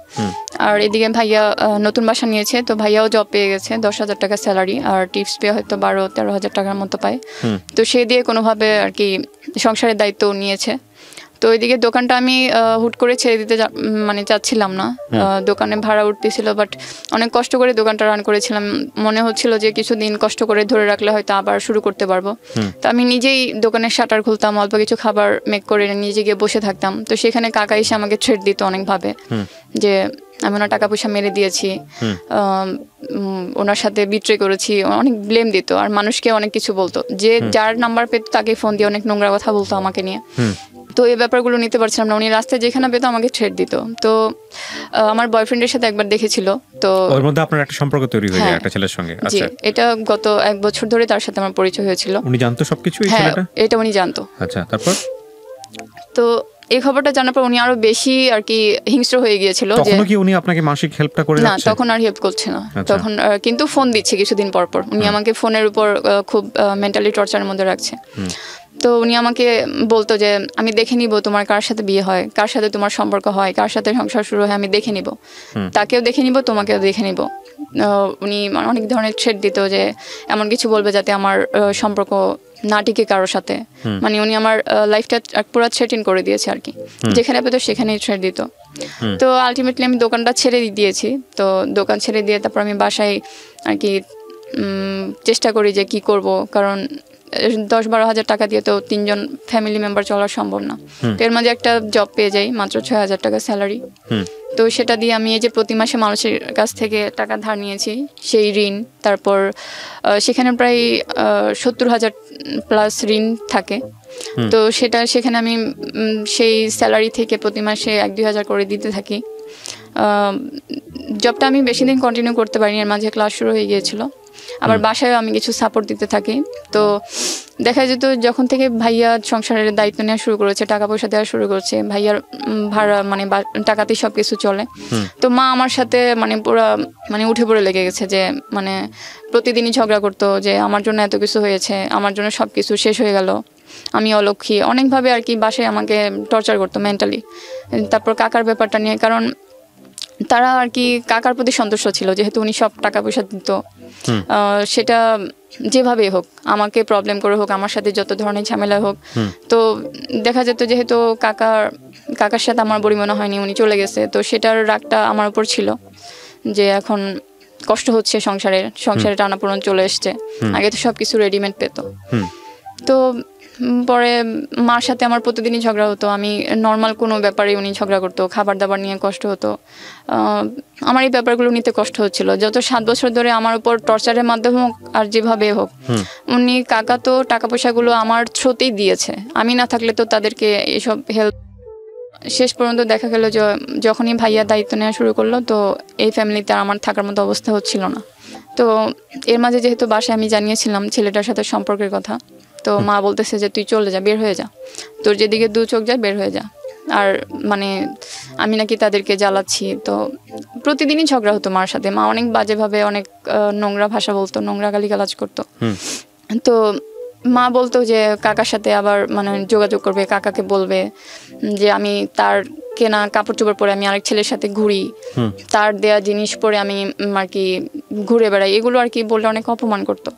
আর এদিকে ভাইয়া নতুন বাসা নিয়েছে, তো ভাইয়াও জব পেয়ে গেছে, 10,000 টাকা স্যালারি, আর টিপস পেয়ে হয়তো 12-13,000 টাকার মতো পায়। তো সে দিয়ে কোনোভাবে আর কি সংসারের দায়িত্ব নিয়েছে। তো ওইদিকে দোকানটা আমি হুট করে ছেড়ে দিতে চাচ্ছিলাম না। দোকানে ভাড়া উঠতেছিল, বাট অনেক কষ্ট করে দোকানটা রান করেছিলাম। মনে হচ্ছিল যে কিছুদিন কষ্ট করে ধরে রাখলে হয়তো আবার শুরু করতে পারবো। তো আমি নিজেই দোকানের শাটার খুলতাম, অল্প কিছু খাবার মেক করে নিজে গিয়ে বসে থাকতাম। তো সেখানে কাকা এসে আমাকে থ্রেট দিত অনেকভাবে যে আমি ওনার টাকা পয়সা মেরে দিয়েছি, ওনার সাথে বিট্রে করেছি, অনেক ব্লেম দিত। আর মানুষকে অনেক কিছু বলতো, যে যার নাম্বার পেত তাকে ফোন দিয়ে অনেক নোংরা কথা বলতো আমাকে নিয়ে। তো এই ব্যাপারগুলো নিতে পারছিলাম না। উনি রাস্তায় যেখানে পেতো আমাকে থ্রেট দিত। তো আমার বয়ফ্রেন্ডের সাথে একবার দেখেছিল, তো ওর মধ্যে আপনার একটা সম্পর্ক তৈরি হয়ে যায় একটা ছেলের সঙ্গে। আচ্ছা, এটা গত 1 বছর ধরে তার সাথে আমার পরিচয় হয়েছিল। উনি জানতো সবকিছু এই ছেলেটা? এটা উনি জানতো। আচ্ছা, তারপর? তো এই খবরটা জানার পর উনি আরো বেশি আর কি হিংস্র হয়ে গিয়েছিল। তখন কি উনি আপনাকে মাসিক হেল্পটা করে যাচ্ছে? না, তখন আর হেল্প করছে না। তখন কিন্তু ফোন দিচ্ছে কিছুদিন পর পর। উনি আমাকে ফোনের উপর খুব মেন্টালি টর্চারের মধ্যে রাখছে। তো উনি আমাকে বলতো যে আমি দেখে নিব তোমার কার সাথে বিয়ে হয়, কার সাথে তোমার সম্পর্ক হয়, কার সাথে সংসার শুরু হয়, আমি দেখে নিব, তাকেও দেখে নিব, তোমাকেও দেখে নিব। উনি অনেক ধরনের থ্রেট দিত যে এমন কিছু বলবে যাতে আমার সম্পর্ক না টিকে কারোর সাথে। মানে উনি আমার লাইফটা পুরো থ্রেটিং করে দিয়েছে আর কি, যেখানে পেতো সেখানেই থ্রেট দিত। তো আলটিমেটলি আমি দোকানটা ছেড়ে দিয়েছি। তো দোকান ছেড়ে দিয়ে তারপর আমি বাসায় আর কি চেষ্টা করি যে কি করব, কারণ 10-12 হাজার টাকা দিয়ে তো 3জন ফ্যামিলি মেম্বার চলা সম্ভব না। তো এর মাঝে একটা জব পেয়ে যাই, মাত্র 6,000 টাকা স্যালারি। তো সেটা দিয়ে আমি এই যে প্রতি মাসে মানুষের কাছ থেকে টাকা ধার নিয়েছি, সেই ঋণ, তারপর সেখানে প্রায় 70,000 প্লাস ঋণ থাকে। তো সেখানে আমি সেই স্যালারি থেকে প্রতি মাসে 1-2 হাজার করে দিতে থাকি। জবটা আমি বেশি দিন কন্টিনিউ করতে পারিনি, এর মাঝে ক্লাস শুরু হয়ে গিয়েছিল। আবার বাসায়ও আমি কিছু সাপোর্ট দিতে থাকি। তো দেখা যেত যখন থেকে ভাইয়া সংসারের দায়িত্ব নেওয়া শুরু করেছে, টাকা পয়সা দেওয়া শুরু করেছে, ভাইয়ার ভাড়া টাকাতেই সব কিছু চলে। তো মা আমার সাথে পুরো উঠে পড়ে লেগে গেছে, যে প্রতিদিনই ঝগড়া করতো যে আমার জন্য এত কিছু হয়েছে, আমার জন্য সব কিছু শেষ হয়ে গেল, আমি অলক্ষী, অনেকভাবে আর কি বাসায় আমাকে টর্চার করতো মেন্টালি। তারপর কাকার ব্যাপারটা নিয়ে, কারণ তারা আর কি কাকার প্রতি সন্তুষ্ট ছিল, যেহেতু উনি সব টাকা পয়সা দিত। সেটা যেভাবেই হোক, আমাকে প্রবলেম করে হোক, আমার সাথে যত ধরনের ঝামেলা হোক, তো দেখা যেত যেহেতু কাকার সাথে আমার বড়ি মনে হয়নি, উনি চলে গেছে, তো সেটার রাগটা আমার উপর ছিল যে এখন কষ্ট হচ্ছে সংসারে টানাপোড়েন চলে এসছে। আগে তো সবকিছু রেডিমেড পেত। তো পরে মার সাথে আমার প্রতিদিনই ঝগড়া হতো। আমি নর্মাল কোনো ব্যাপারে উনি ঝগড়া করতো, খাবার দাবার নিয়ে কষ্ট হতো। আমার এই ব্যাপারগুলো নিতে কষ্ট হচ্ছিল। যত 7 বছর ধরে আমার উপর টর্চারের মাধ্যমে হোক আর যেভাবে হোক, উনি কাকা তো টাকা পয়সাগুলো আমার থ্রুতেই দিয়েছে। আমি না থাকলে তো তাদেরকে এসব হেল্প। শেষ পর্যন্ত দেখা গেল যে যখনই ভাইয়া দায়িত্ব নেওয়া শুরু করলো, তো এই ফ্যামিলিতে আমার থাকার মতো অবস্থা হচ্ছিল না। তো এর মাঝে যেহেতু বাসায় আমি জানিয়েছিলাম ছেলেটার সাথে সম্পর্কের কথা, তো মা বলতেছে যে তুই চলে যা, বের হয়ে যা, তোর যেদিকে 2 চোখ যায় বের হয়ে যা। আর মানে আমি নাকি তাদেরকে জ্বালাচ্ছি। তো প্রতিদিনই ঝগড়া হতো মার সাথে। মা অনেক বাজেভাবে অনেক নোংরা ভাষা বলতো, নোংরা গালিগালাজ করতো। তো মা বলতো যে কাকার সাথে আবার মানে যোগাযোগ করবে, কাকাকে বলবে যে আমি তার কেনা কাপড় চোপড় পরে আমি আরেক ছেলের সাথে ঘুরি, তার দেয়া জিনিস পরে আমি আর কি ঘুরে বেড়াই, এগুলো আর কি বললে অনেক অপমান করতো।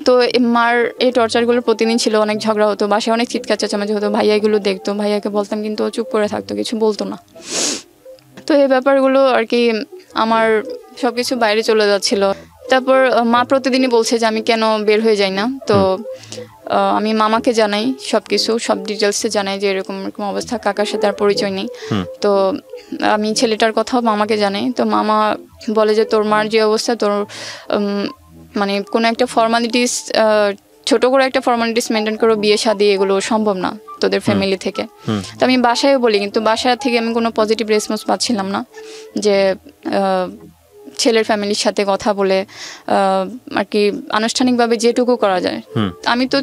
তো মার এই টর্চারগুলো প্রতিদিন ছিল, অনেক ঝগড়া হতো, বাসায় অনেক চিৎকার চেঁচামেচি হতো। ভাইয়া এগুলো দেখতো, ভাইয়াকে বলতাম কিন্তু ও চুপ করে থাকতো, কিছু বলতো না। তো এই ব্যাপারগুলো আর কি আমার সবকিছু বাইরে চলে যাচ্ছিল। তারপর মা প্রতিদিনই বলছে যে আমি কেন বের হয়ে যাই না। তো আমি মামাকে জানাই সবকিছু, সব ডিটেলসে জানাই যে এরকম এরকম অবস্থা, কাকার সাথে আর পরিচয় নেই। তো আমি ছেলেটার কথাও মামাকে জানাই। তো মামা বলে যে তোর মার যে অবস্থা, তোর মানে কোনো একটা ফর্মালিটিস, ছোট করে একটা ফর্মালিটিস মেনটেন করে বিয়ে শাদী এগুলো সম্ভব না তোদের ফ্যামিলি থেকে। তো আমি বাসায়ও বলি, কিন্তু বাসা থেকে আমি কোনো পজিটিভ রেসপন্স পাচ্ছিলাম না যে ছেলের ফ্যামিলির সাথে কথা বলে আর কি আনুষ্ঠানিকভাবে যেটুকু করা যায়। আমি তো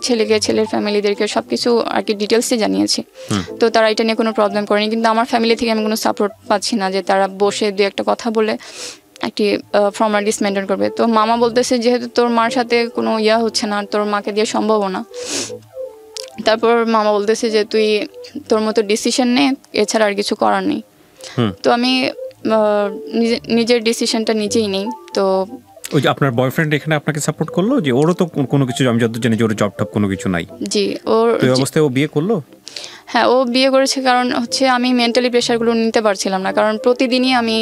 ছেলেকে ছেলের ফ্যামিলিদেরকে সবকিছু আর কি ডিটেলসে জানিয়েছি। তো তারা এটা নিয়ে কোনো প্রবলেম করেনি। কিন্তু আমার ফ্যামিলি থেকে আমি কোনো সাপোর্ট পাচ্ছি না যে তারা বসে 2-একটা কথা বলে একটি ফর্মালিটিস মেনটেন করবে। তো মামা বলতেছে যেহেতু তোর মার সাথে কোনো হচ্ছে না, তোর মাকে দিয়ে সম্ভব না। তারপর মামা বলতেছে যে তুই তোর মতো ডিসিশন নে, এছাড়া আর কিছু করার নেই। তো আমি নিজের ডিসিশনটা নিজেই নেই। তো ওই যে আপনার বয়ফ্রেন্ড এখানে আপনাকে সাপোর্ট করলো, যে ওরও তো কোনো কিছু, আমি যত জানি যে ওর জব টব কোনো কিছু নাই। জি, ওর এই অবস্থায় ও বিয়ে করলো? হ্যাঁ, ও বিয়ে করেছে। কারণ হচ্ছে আমি মেন্টালি প্রেশারগুলো নিতে পারছিলাম না। কারণ প্রতিদিনই আমি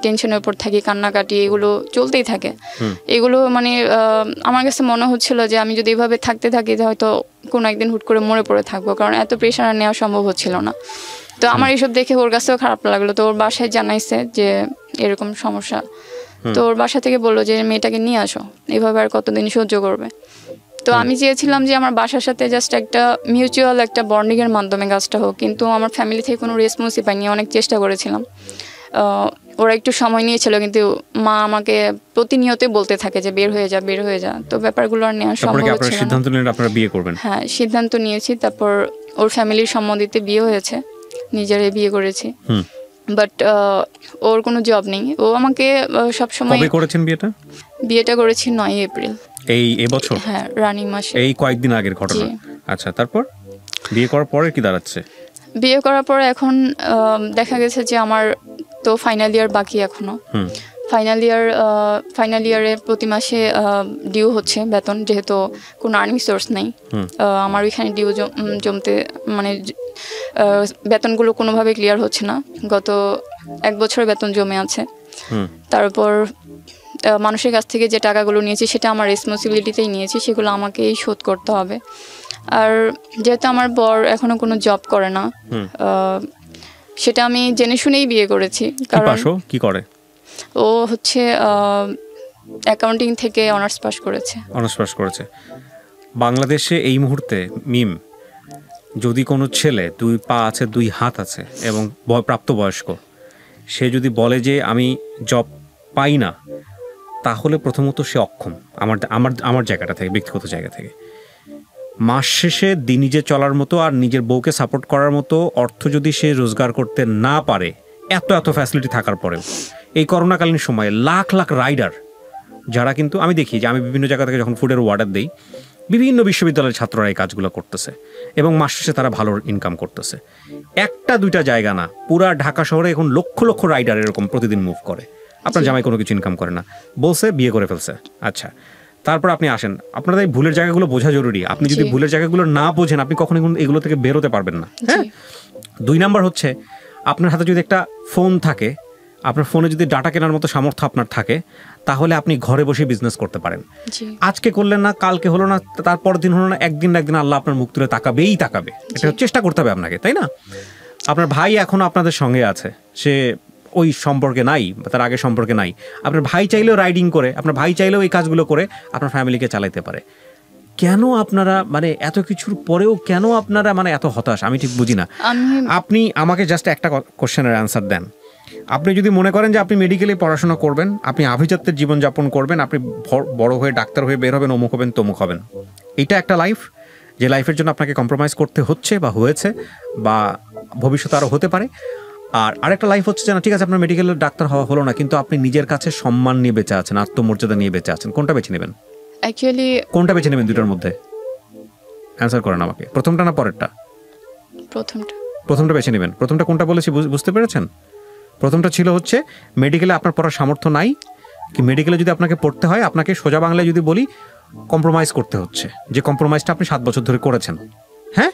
টেনশনের উপর থাকি, কান্নাকাটি এগুলো চলতেই থাকে। এগুলো মানে আমার কাছে মনে হচ্ছিল যে আমি যদি এভাবে থাকতে থাকি হয়তো কোনো একদিন হুট করে মরে পড়ে থাকবো, কারণ এত প্রেশার নেওয়া সম্ভব হচ্ছিল না। তো আমার এইসব দেখে ওর কাছেও খারাপ লাগলো। তো ওর বাসায় জানাইছে যে এরকম সমস্যা। তো ওর বাসা থেকে বললো যে মেয়েটাকে নিয়ে আসো, এভাবে আর কতদিন সহ্য করবে। তো আমি চেয়েছিলাম যে আমার বাসার সাথে জাস্ট একটা মিউচুয়াল একটা বন্ডিংয়ের মাধ্যমে কাজটা হোক, কিন্তু আমার ফ্যামিলি থেকে কোনো রেসপন্সই পাইনি। অনেক চেষ্টা করেছিলাম, ওরা একটু সময় নিয়েছিল, কিন্তু মা আমাকে প্রতিনিয়ত বলতে থাকে যে বের হয়ে যা, বের হয়ে যা। তো ব্যাপারগুলো আর নেওয়া সম্ভব হচ্ছে না। সিদ্ধান্ত নিলেন আপনারা বিয়ে করবেন? হ্যাঁ, সিদ্ধান্ত নিয়েছি। তারপর ওর ফ্যামিলির সম্মতিতে বিয়ে হয়েছে, নিজেরাই বিয়ে করেছি। বাট ওর কোনো জব নেই। ও আমাকে সবসময়। কবে করেছেন বিয়েটা? বিয়েটা করেছি 9 এপ্রিল এই বছর? হ্যাঁ, রানিং মাসে, এই কয়েকদিন আগের ঘটনা। আচ্ছা, তারপর বিয়ে করার পরে কি দাঁড়াচ্ছে? বিয়ে করার পরে এখন দেখা গেছে যে আমার তো ফাইনাল ইয়ার বাকি এখনো। ফাইনাল ইয়ারে প্রতি মাসে ডিউ হচ্ছে বেতন, যেহেতু কোনো আর্নিং সোর্স নেই। আমার ওইখানে ডিউ জমতে মানে বেতনগুলো কোনোভাবে ক্লিয়ার হচ্ছে না। গত 1 বছরের বেতন জমে আছে। তারপর মানুষের কাছ থেকে যে টাকাগুলো নিয়েছি সেটা আমার রেসপন্সিবিলিটিতেই নিয়েছি, সেগুলো আমাকেই শোধ করতে হবে। আর যেহেতু আমার বর এখনো কোনো জব করে না, সেটা আমি জেনে শুনেই বিয়ে করেছি। কারণ কি করে? ও হচ্ছে অ্যাকাউন্টিং থেকে অনার্স পাস করেছে। বাংলাদেশে এই মুহূর্তে মিম, যদি কোনো ছেলে 2 পা আছে 2 হাত আছে এবং প্রাপ্তবয়স্ক, সে যদি বলে যে আমি জব পাই না, তাহলে প্রথমত সে অক্ষম। আমার জায়গাটা থেকে, ব্যক্তিগত জায়গা থেকে, মাস শেষে নিজে চলার মতো আর নিজের বউকে সাপোর্ট করার মতো অর্থ যদি সে রোজগার করতে না পারে, এত ফ্যাসিলিটি থাকার পরেও, এই করোনাকালীন সময়ে লাখ লাখ রাইডার যারা, কিন্তু আমি দেখি যে আমি বিভিন্ন জায়গা থেকে যখন ফুডের অর্ডার দিই, বিভিন্ন বিশ্ববিদ্যালয়ের ছাত্ররা এই কাজগুলো করতেছে এবং মাস শেষে তারা ভালো ইনকাম করতেছে। 1-2টা জায়গা না, পুরা ঢাকা শহরে এখন লক্ষ লক্ষ রাইডার এরকম প্রতিদিন মুভ করে। আপনার জামাই কোনো কিছু ইনকাম করে না, বলছে বিয়ে করে ফেলছে। আচ্ছা, তারপর আপনি আসেন, আপনাদের এই ভুলের জায়গাগুলো বোঝা জরুরি। আপনি যদি ভুলের জায়গাগুলো না বোঝেন, আপনি কখনো এগুলো থেকে বেরোতে পারবেন না। হ্যাঁ। 2 নাম্বার হচ্ছে, আপনার হাতে যদি একটা ফোন থাকে, আপনার ফোনে যদি ডাটা কেনার মতো সামর্থ্য আপনার থাকে, তাহলে আপনি ঘরে বসে বিজনেস করতে পারেন। আজকে করলেন না, কালকে হলো না, তারপর দিন হলো না, একদিন না একদিন আল্লাহ আপনার মুখ তুলে তাকাবেই তাকাবে। এটা চেষ্টা করতে হবে আপনাকে, তাই না? আপনার ভাই এখনো আপনাদের সঙ্গে আছে, সে ওই সম্পর্কে নাই, তার আগে সম্পর্কে নাই। আপনার ভাই চাইলেও রাইডিং করে, আপনার ভাই চাইলেও এই কাজগুলো করে আপনার ফ্যামিলিকে চালাতে পারে। কেন আপনারা মানে এত কিছুর পরেও কেন আপনারা মানে এত হতাশ? আমি ঠিক বুঝি না। আপনি আমাকে জাস্ট একটা কোশ্চেনের অ্যান্সার দেন। আপনি যদি মনে করেন যে আপনি মেডিকেলে পড়াশোনা করবেন, আপনি আভিজাত্যের জীবনযাপন করবেন, আপনি বড় হয়ে ডাক্তার হয়ে বের হবেন, অমুক হবেন, তমুক হবেন, এটা একটা লাইফ যে লাইফের জন্য আপনাকে কম্প্রোমাইজ করতে হচ্ছে বা হয়েছে বা ভবিষ্যতে আরও হতে পারে। আর আরেকটা লাইফ হচ্ছে যে না, ঠিক আছে আপনার মেডিকেলের ডাক্তার হওয়া হলো না, কিন্তু আপনি নিজের কাছে সম্মান নিয়ে বেঁচে আছেন, আত্মমর্যাদা নিয়ে বেঁচে আছেন। কোনটা বেছে নেবেন? অ্যাকচুয়ালি কোনটা বেছে নেবেন দুটোর মধ্যে? অ্যান্সার করেন আমাকে। প্রথমটা না পরেরটা? প্রথমটা বেছে নেবেন। প্রথমটা কোনটা বলেছি বুঝতে পেরেছেন? প্রথমটা ছিল হচ্ছে মেডিকেলে আপনার পড়ার সামর্থ্য নাই, কি মেডিকেলে যদি আপনাকে পড়তে হয়, আপনাকে সোজা বাংলায় যদি বলি কম্প্রোমাইজ করতে হচ্ছে, যে কম্প্রোমাইজটা আপনি 7 বছর ধরে করেছেন, হ্যাঁ,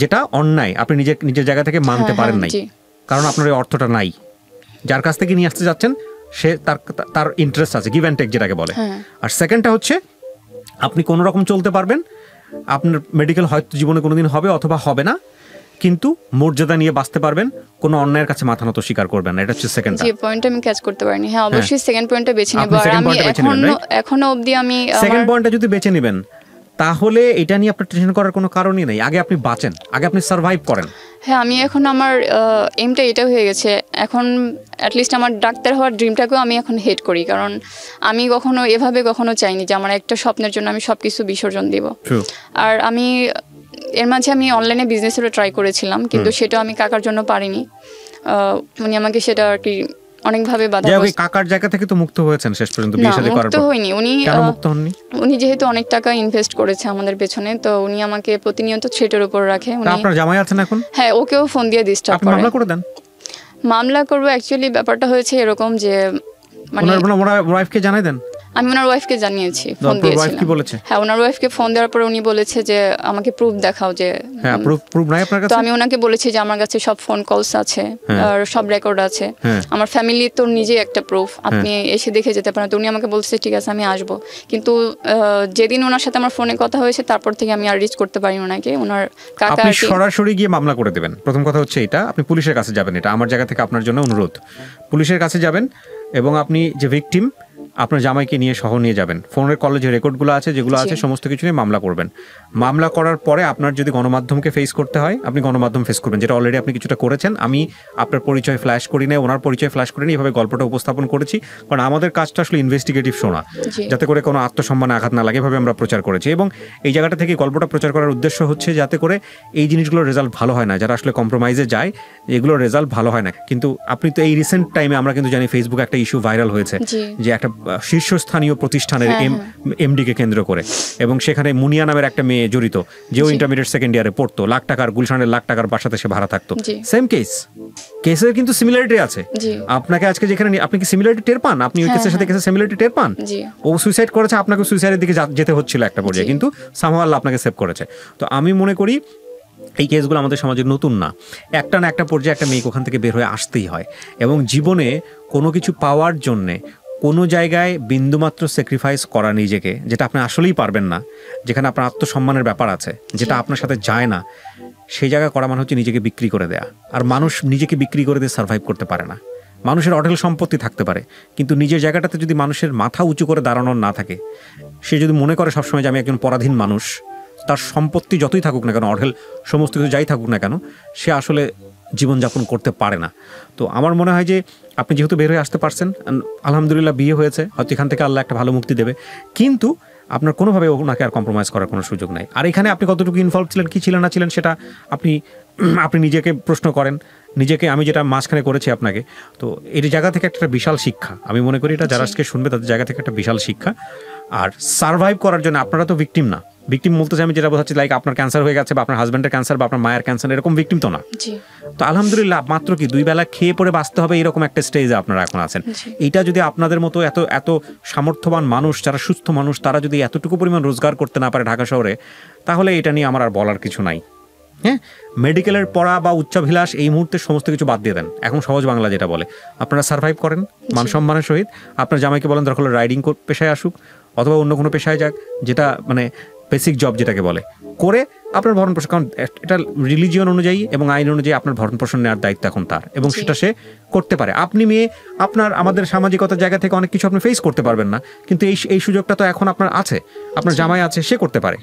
যেটা অন্যায়, আপনি নিজের জায়গা থেকে মানতে পারেন নাই, কারণ আপনার এই অর্থটা নাই। যার কাছ থেকে নিয়ে আসতে যাচ্ছেন সে তার ইন্টারেস্ট আছে, গিভ অ্যান্ড টেক যেটাকে বলে। আর সেকেন্ডটা হচ্ছে আপনি কোনো রকম চলতে পারবেন, আপনার মেডিকেল হয়তো জীবনে কোনোদিন হবে অথবা হবে না, কিন্তু মর্যাদা নিয়ে বাঁচতে পারবেন, কোনো অন্যায়ের কাছে মাথা নত স্বীকার করবেন না। এটা হচ্ছে সেকেন্ড পয়েন্টটা আমি ক্যাচ করতে পারিনি। হ্যাঁ, অবশ্যই সেকেন্ড পয়েন্টটা বেছে নেব। আর আমি এখনো অবধি আমি সেকেন্ড পয়েন্টটা যদি বেছে নেবেন, তাহলে এটা নিয়ে আপনার টেনশন করার কোনো কারণই নেই। আগে আপনি বাঁচেন, আগে আপনি সার্ভাইভ করেন। হ্যাঁ, আমি এখন আমার এমটা এটা হয়ে গেছে, এখন অ্যাটলিস্ট আমার ডাক্তার হওয়ার ড্রিমটাকেও আমি এখন হেট করি, কারণ আমি কখনো চাইনি যে আমার একটা স্বপ্নের জন্য আমি সব কিছু বিসর্জন দিব। আর আমি এর মাঝে আমি অনলাইনে বিজনেসেরও ট্রাই করেছিলাম, কিন্তু সেটা আমি কাকার জন্য পারিনি। উনি আমাকে সেটা আর কি অনেকভাবে বাধা দিয়েছেন। কাকার জায়গা থেকে তো মুক্ত হয়েছেন শেষ পর্যন্ত, বিয়ে শাদী করার পর? মুক্ত হইনি। উনি যেহেতু অনেক টাকা ইনভেস্ট করেছে আমাদের পেছনে, তো উনি আমাকে প্রতিনিয়ত থ্রেটের উপর রাখে। আপনার জামাই আছেন এখন? হ্যাঁ, ওকেও ফোন দিয়ে ডিস্টার্ব করে। মামলা করে দেন। মামলা করবো। অ্যাকচুয়ালি ব্যাপারটা হয়েছে এরকম যে মানে ওনার ওয়াইফকে জানাই দেন। আমি ওনার ওয়াইফকে জানিয়েছি, ফোন দিয়েছিলাম। কি বলেছে? হ্যাঁ, ওনার ওয়াইফকে ফোন দেওয়ার পর উনি বলেছে যে আমাকে প্রুফ দেখাও, যে হ্যাঁ প্রুফ নাই আপনার কাছে। তো আমি ওনাকে বলেছি যে আমার কাছে সব ফোন কলস আছে আর সব রেকর্ড আছে, আমার ফ্যামিলি তো নিজে একটা প্রুফ, আপনি এসে দেখে যেতে পারেন। তো উনি আমাকে বলছে ঠিক আছে আমি আসবো, কিন্তু যেদিন ওনার সাথে আমার ফোনে কথা হয়েছে তারপর থেকে আমি আর রিচ করতে পারিনি ওনাকে। ওনার কাকা আপনি সরাসরি গিয়ে মামলা করে দেবেন। প্রথম কথা হচ্ছে এটা, আপনি পুলিশের কাছে যাবেন, এটা আমার জায়গা থেকে আপনার জন্য অনুরোধ। পুলিশের কাছে যাবেন এবং আপনি যে ভিকটিম আপনার জামাইকে নিয়ে সহ নিয়ে যাবেন। ফোনের কলে যে রেকর্ডগুলো আছে, যেগুলো আছে, সমস্ত কিছু নিয়ে মামলা করবেন। মামলা করার পরে আপনার যদি গণমাধ্যমকে ফেস করতে হয়, আপনি গণমাধ্যম ফেস করবেন, যেটা অলরেডি আপনি কিছুটা করেছেন। আমি আপনার পরিচয় ফ্ল্যাশ করি নাই, ওনার পরিচয় ফ্ল্যাশ করিনি, এইভাবে গল্পটা উপস্থাপন করেছি, কারণ আমাদের কাজটা আসলে ইনভেস্টিগেটিভ শোনা, যাতে করে কোনো আত্মসম্মানে আঘাত না লাগে, এভাবে আমরা প্রচার করেছি। এবং এই জায়গাটা থেকে গল্পটা প্রচার করার উদ্দেশ্য হচ্ছে যাতে করে এই জিনিসগুলোর রেজাল্ট ভালো হয় না, যারা আসলে কম্প্রোমাইজে যায় এগুলোর রেজাল্ট ভালো হয় না। কিন্তু আপনি তো এই রিসেন্ট টাইমে আমরা কিন্তু জানি ফেসবুকে একটা ইস্যু ভাইরাল হয়েছে, যে একটা শীর্ষস্থানীয় প্রতিষ্ঠানের এমডিকে কেন্দ্র করে, এবং সেখানে মুনিয়া নামের একটা মেয়ে জড়িত, যেও ইন্টারমিডিয়েট সেকেন্ড ইয়ারে পড়তো, লাখ টাকার গুলশানের লাখ টাকার বাসাতে সে ভাড়া থাকতো। সেম কেসের কিন্তু সিমিলারিটি আছে। আপনাকে আজকে যেখানে আপনি কি সিমিলারিটি টের পান? আপনি ওই কেসের সাথে কেসের সিমিলারিটি টের পান? ও সুইসাইড করেছে, আপনাকে সুইসাইডের দিকে যেতে হচ্ছিল একটা পর্যায়ে, কিন্তু সামহাও আল্লাহ আপনাকে সেভ করেছে। তো আমি মনে করি এই কেসগুলো আমাদের সমাজে নতুন না। একটা না একটা পর্যায়ে একটা মেয়েকে ওখান থেকে বের হয়ে আসতেই হয়, এবং জীবনে কোনো কিছু পাওয়ার জন্যে কোনো জায়গায় বিন্দুমাত্র স্যাক্রিফাইস করা নিজেকে, যেটা আপনি আসলেই পারবেন না, যেখানে আপনার আত্মসম্মানের ব্যাপার আছে, যেটা আপনার সাথে যায় না, সেই জায়গা করা মানে হচ্ছে নিজেকে বিক্রি করে দেয়া। আর মানুষ নিজেকে বিক্রি করে দিয়ে সার্ভাইভ করতে পারে না। মানুষের অঢেল সম্পত্তি থাকতে পারে, কিন্তু নিজের জায়গাটাতে যদি মানুষের মাথা উঁচু করে দাঁড়ানোর না থাকে, সে যদি মনে করে সবসময় যে আমি একজন পরাধীন মানুষ, তার সম্পত্তি যতই থাকুক না কেন, অঢেল সমস্ত কিছু যাই থাকুক না কেন, সে আসলে জীবনযাপন করতে পারে না। তো আমার মনে হয় যে আপনি যেহেতু বের হয়ে আসতে পারছেন, আলহামদুলিল্লাহ, বিয়ে হয়েছে, হয়তো এখান থেকে আল্লাহ একটা ভালো মুক্তি দেবে, কিন্তু আপনার কোনোভাবে ওনাকে আর কম্প্রোমাইজ করার কোনো সুযোগ নাই। আর এখানে আপনি কতটুকু ইনভলভ ছিলেন, কি ছিলেন না ছিলেন, সেটা আপনি নিজেকে প্রশ্ন করেন, নিজেকে। আমি যেটা মাঝখানে করেছি আপনাকে, তো এই জায়গা থেকে একটা বিশাল শিক্ষা আমি মনে করি, এটা যারা আজকে শুনবে তাদের জায়গা থেকে একটা বিশাল শিক্ষা। আর সার্ভাইভ করার জন্য আপনারা তো ভিকটিম না। ভিকটিম বলতে আমি যেটা বোঝাচ্ছি, লাইক আপনার ক্যান্সার হয়ে গেছে বা আপনার হাজব্যান্ডের ক্যান্সার বা আপনার মায়ের ক্যান্সার, এরকম ভিকটিম তো না। তো আলহামদুলিল্লাহ, মাত্র কি 2 বেলা খেয়ে পরে বাঁচতে হবে, এরকম একটা স্টেজে আপনারা এখন আছেন। এইটা যদি আপনাদের মতো এত এত সামর্থ্যবান মানুষ, যারা সুস্থ মানুষ, তারা যদি এতটুকু পরিমাণ রোজগার করতে না পারে ঢাকা শহরে, তাহলে এটা নিয়ে আমার আর বলার কিছু নাই। হ্যাঁ, মেডিকেলের পড়া বা উচ্চাভিলাষ এই মুহূর্তে সমস্ত কিছু বাদ দিয়ে দেন, এখন সহজ বাংলা যেটা বলে আপনারা সার্ভাইভ করেন মান সম্মানের সহিত। আপনার জামাইকে বলেন দরকার হলে রাইডিং পেশায় আসুক অথবা অন্য কোনো পেশায় যাক, যেটা মানে বেসিক জব যেটাকে বলে, করে আপনার ভরণ পোষণ, কারণ এটা রিলিজিয়ন অনুযায়ী এবং আইন অনুযায়ী আপনার ভরণ পোষণ নেওয়ার দায়িত্ব এখন তার, এবং সেটা সে করতে পারে। আপনি মেয়ে, আপনার আমাদের সামাজিকতার জায়গা থেকে অনেক কিছু আপনি ফেস করতে পারবেন না, কিন্তু এই সুযোগটা তো এখন আপনার আছে, আপনার জামাই আছে, সে করতে পারে,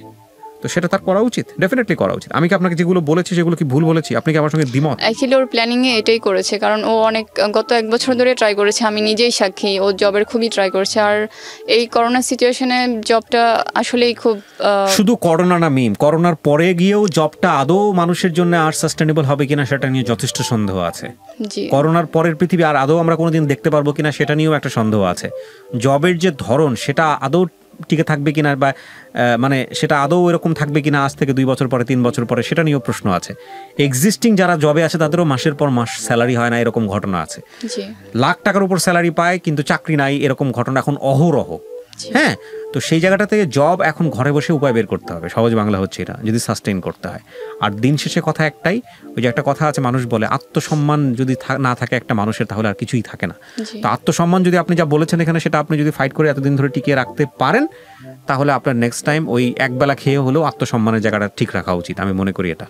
তো সেটা তার করা উচিত, ডেফিনেটলি করা উচিত। আমি কি আপনাকে যেগুলো বলেছি সেগুলো কি ভুল বলেছি? আপনি কি আমার সঙ্গে দ্বিমত? অ্যাকচুয়ালি ওর প্ল্যানিং এ এটাই করেছে, কারণ ও অনেক গত 1 বছর ধরে ট্রাই করেছে, আমি নিজেই সাক্ষী, ও জবের খুবই ট্রাই করেছে। আর এই করোনা সিচুয়েশনে জবটা আসলেই খুব শুধু করোনা না মিম, করোনার পরে গিয়েও জবটা আদৌ মানুষের জন্য আর সাস্টেনেবল হবে কিনা সেটা নিয়ে যথেষ্ট সন্দেহ আছে। জি, করোনার পরের পৃথিবী আর আদৌ আমরা কোনোদিন দেখতে পারবো কিনা সেটা নিয়েও একটা সন্দেহ আছে। জবের যে ধরন সেটা আদৌ টিকে থাকবে কিনা, বা মানে সেটা আদৌ এরকম থাকবে কিনা আজ থেকে 2 বছর পরে 3 বছর পরে, সেটা নিয়েও প্রশ্ন আছে। এক্সিস্টিং যারা জবে আছে তাদেরও মাসের পর মাস স্যালারি হয় না, এরকম ঘটনা আছে। জি, লাখ টাকার উপর স্যালারি পায় কিন্তু চাকরি নাই, এরকম ঘটনা এখন অহরহ। হ্যাঁ, তো সেই জায়গাটা থেকে জব এখন ঘরে বসে উপায় বের করতে হবে, সহজ বাংলা হচ্ছে এটা, যদি সাস্টেইন করতে হয়। আর দিন শেষে কথা একটাই, ওই যে একটা কথা আছে মানুষ বলে, আত্মসম্মান যদি না থাকে একটা মানুষের তাহলে আর কিছুই থাকে না। তো আত্মসম্মান যদি আপনি যা বলেছেন এখানে সেটা আপনি যদি ফাইট করে এতদিন ধরে টিকিয়ে রাখতে পারেন, তাহলে আপনার নেক্সট টাইম ওই একবেলা খেয়ে হলেও আত্মসম্মানের জায়গাটা ঠিক রাখা উচিত, আমি মনে করি এটা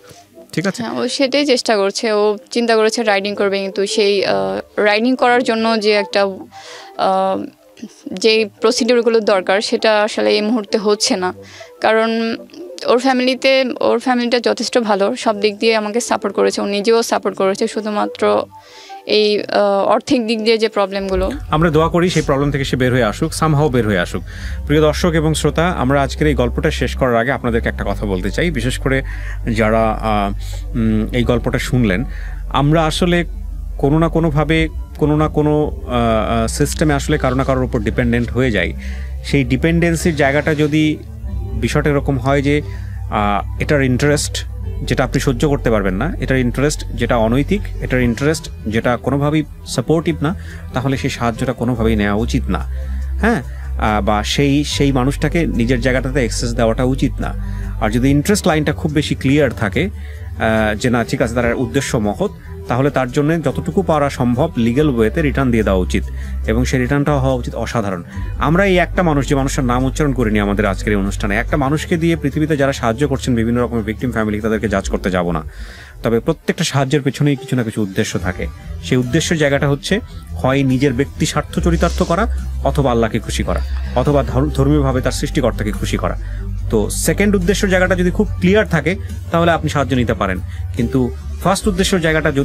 ঠিক আছে। ও সেটাই চেষ্টা করছে, ও চিন্তা করেছে রাইডিং করবে, কিন্তু সেই রাইডিং করার জন্য যে একটা যে প্রসিডিউরগুলো দরকার সেটা আসলে এই মুহূর্তে হচ্ছে না, কারণ ওর ফ্যামিলিটা যথেষ্ট ভালো, সব দিক দিয়ে আমাকে সাপোর্ট করেছে, ও নিজেও সাপোর্ট করেছে, শুধুমাত্র এই আর্থিক দিক দিয়ে যে প্রবলেমগুলো, আমরা দোয়া করি সেই প্রবলেম থেকে সে বের হয়ে আসুক, সামহাও বের হয়ে আসুক। প্রিয় দর্শক এবং শ্রোতা, আমরা আজকের এই গল্পটা শেষ করার আগে আপনাদেরকে একটা কথা বলতে চাই, বিশেষ করে যারা এই গল্পটা শুনলেন, আমরা আসলে কোনো না কোনোভাবে কোনো না কোনো সিস্টেমে আসলে কারো না কারোর উপর ডিপেন্ডেন্ট হয়ে যাই। সেই ডিপেন্ডেন্সির জায়গাটা যদি বিষয়টা এরকম হয় যে এটার ইন্টারেস্ট যেটা আপনি সহ্য করতে পারবেন না, এটার ইন্টারেস্ট যেটা অনৈতিক, এটার ইন্টারেস্ট যেটা কোনোভাবেই সাপোর্টিভ না, তাহলে সেই সাহায্যটা কোনোভাবেই নেওয়া উচিত না। হ্যাঁ, বা সেই মানুষটাকে নিজের জায়গাটাতে অ্যাক্সেস দেওয়াটা উচিত না। আর যদি ইন্টারেস্ট লাইনটা খুব বেশি ক্লিয়ার থাকে যে না ঠিক আছে, তার উদ্দেশ্য মহৎ, তাহলে তার জন্য যতটুকু পারা সম্ভব লিগ্যাল ওয়েতে রিটার্ন দিয়ে দেওয়া উচিত, এবং সেই রিটার্নটাও হওয়া উচিত অসাধারণ। আমরা এই একটা মানুষ, যে মানুষের নাম উচ্চারণ করিনি আমাদের আজকের এই অনুষ্ঠানে, একটা মানুষকে দিয়ে পৃথিবীতে যারা সাহায্য করছেন বিভিন্ন রকমের ভিকটিম ফ্যামিলি, তাদেরকে জাজ করতে যাব না, তবে প্রত্যেকটা সাহায্যের পেছনেই কিছু না কিছু উদ্দেশ্য থাকে। সেই উদ্দেশ্যের জায়গাটা হচ্ছে হয় নিজের ব্যক্তি স্বার্থ চরিতার্থ করা, অথবা আল্লাহকে খুশি করা, অথবা ধর্মীয়ভাবে তার সৃষ্টিকর্তাকে খুশি করা। তো সেকেন্ড উদ্দেশ্যের জায়গাটা যদি খুব ক্লিয়ার থাকে তাহলে আপনি সাহায্য নিতে পারেন, কিন্তু ফার্স্ট উদ্দেশ্যের জায়গাটা যদি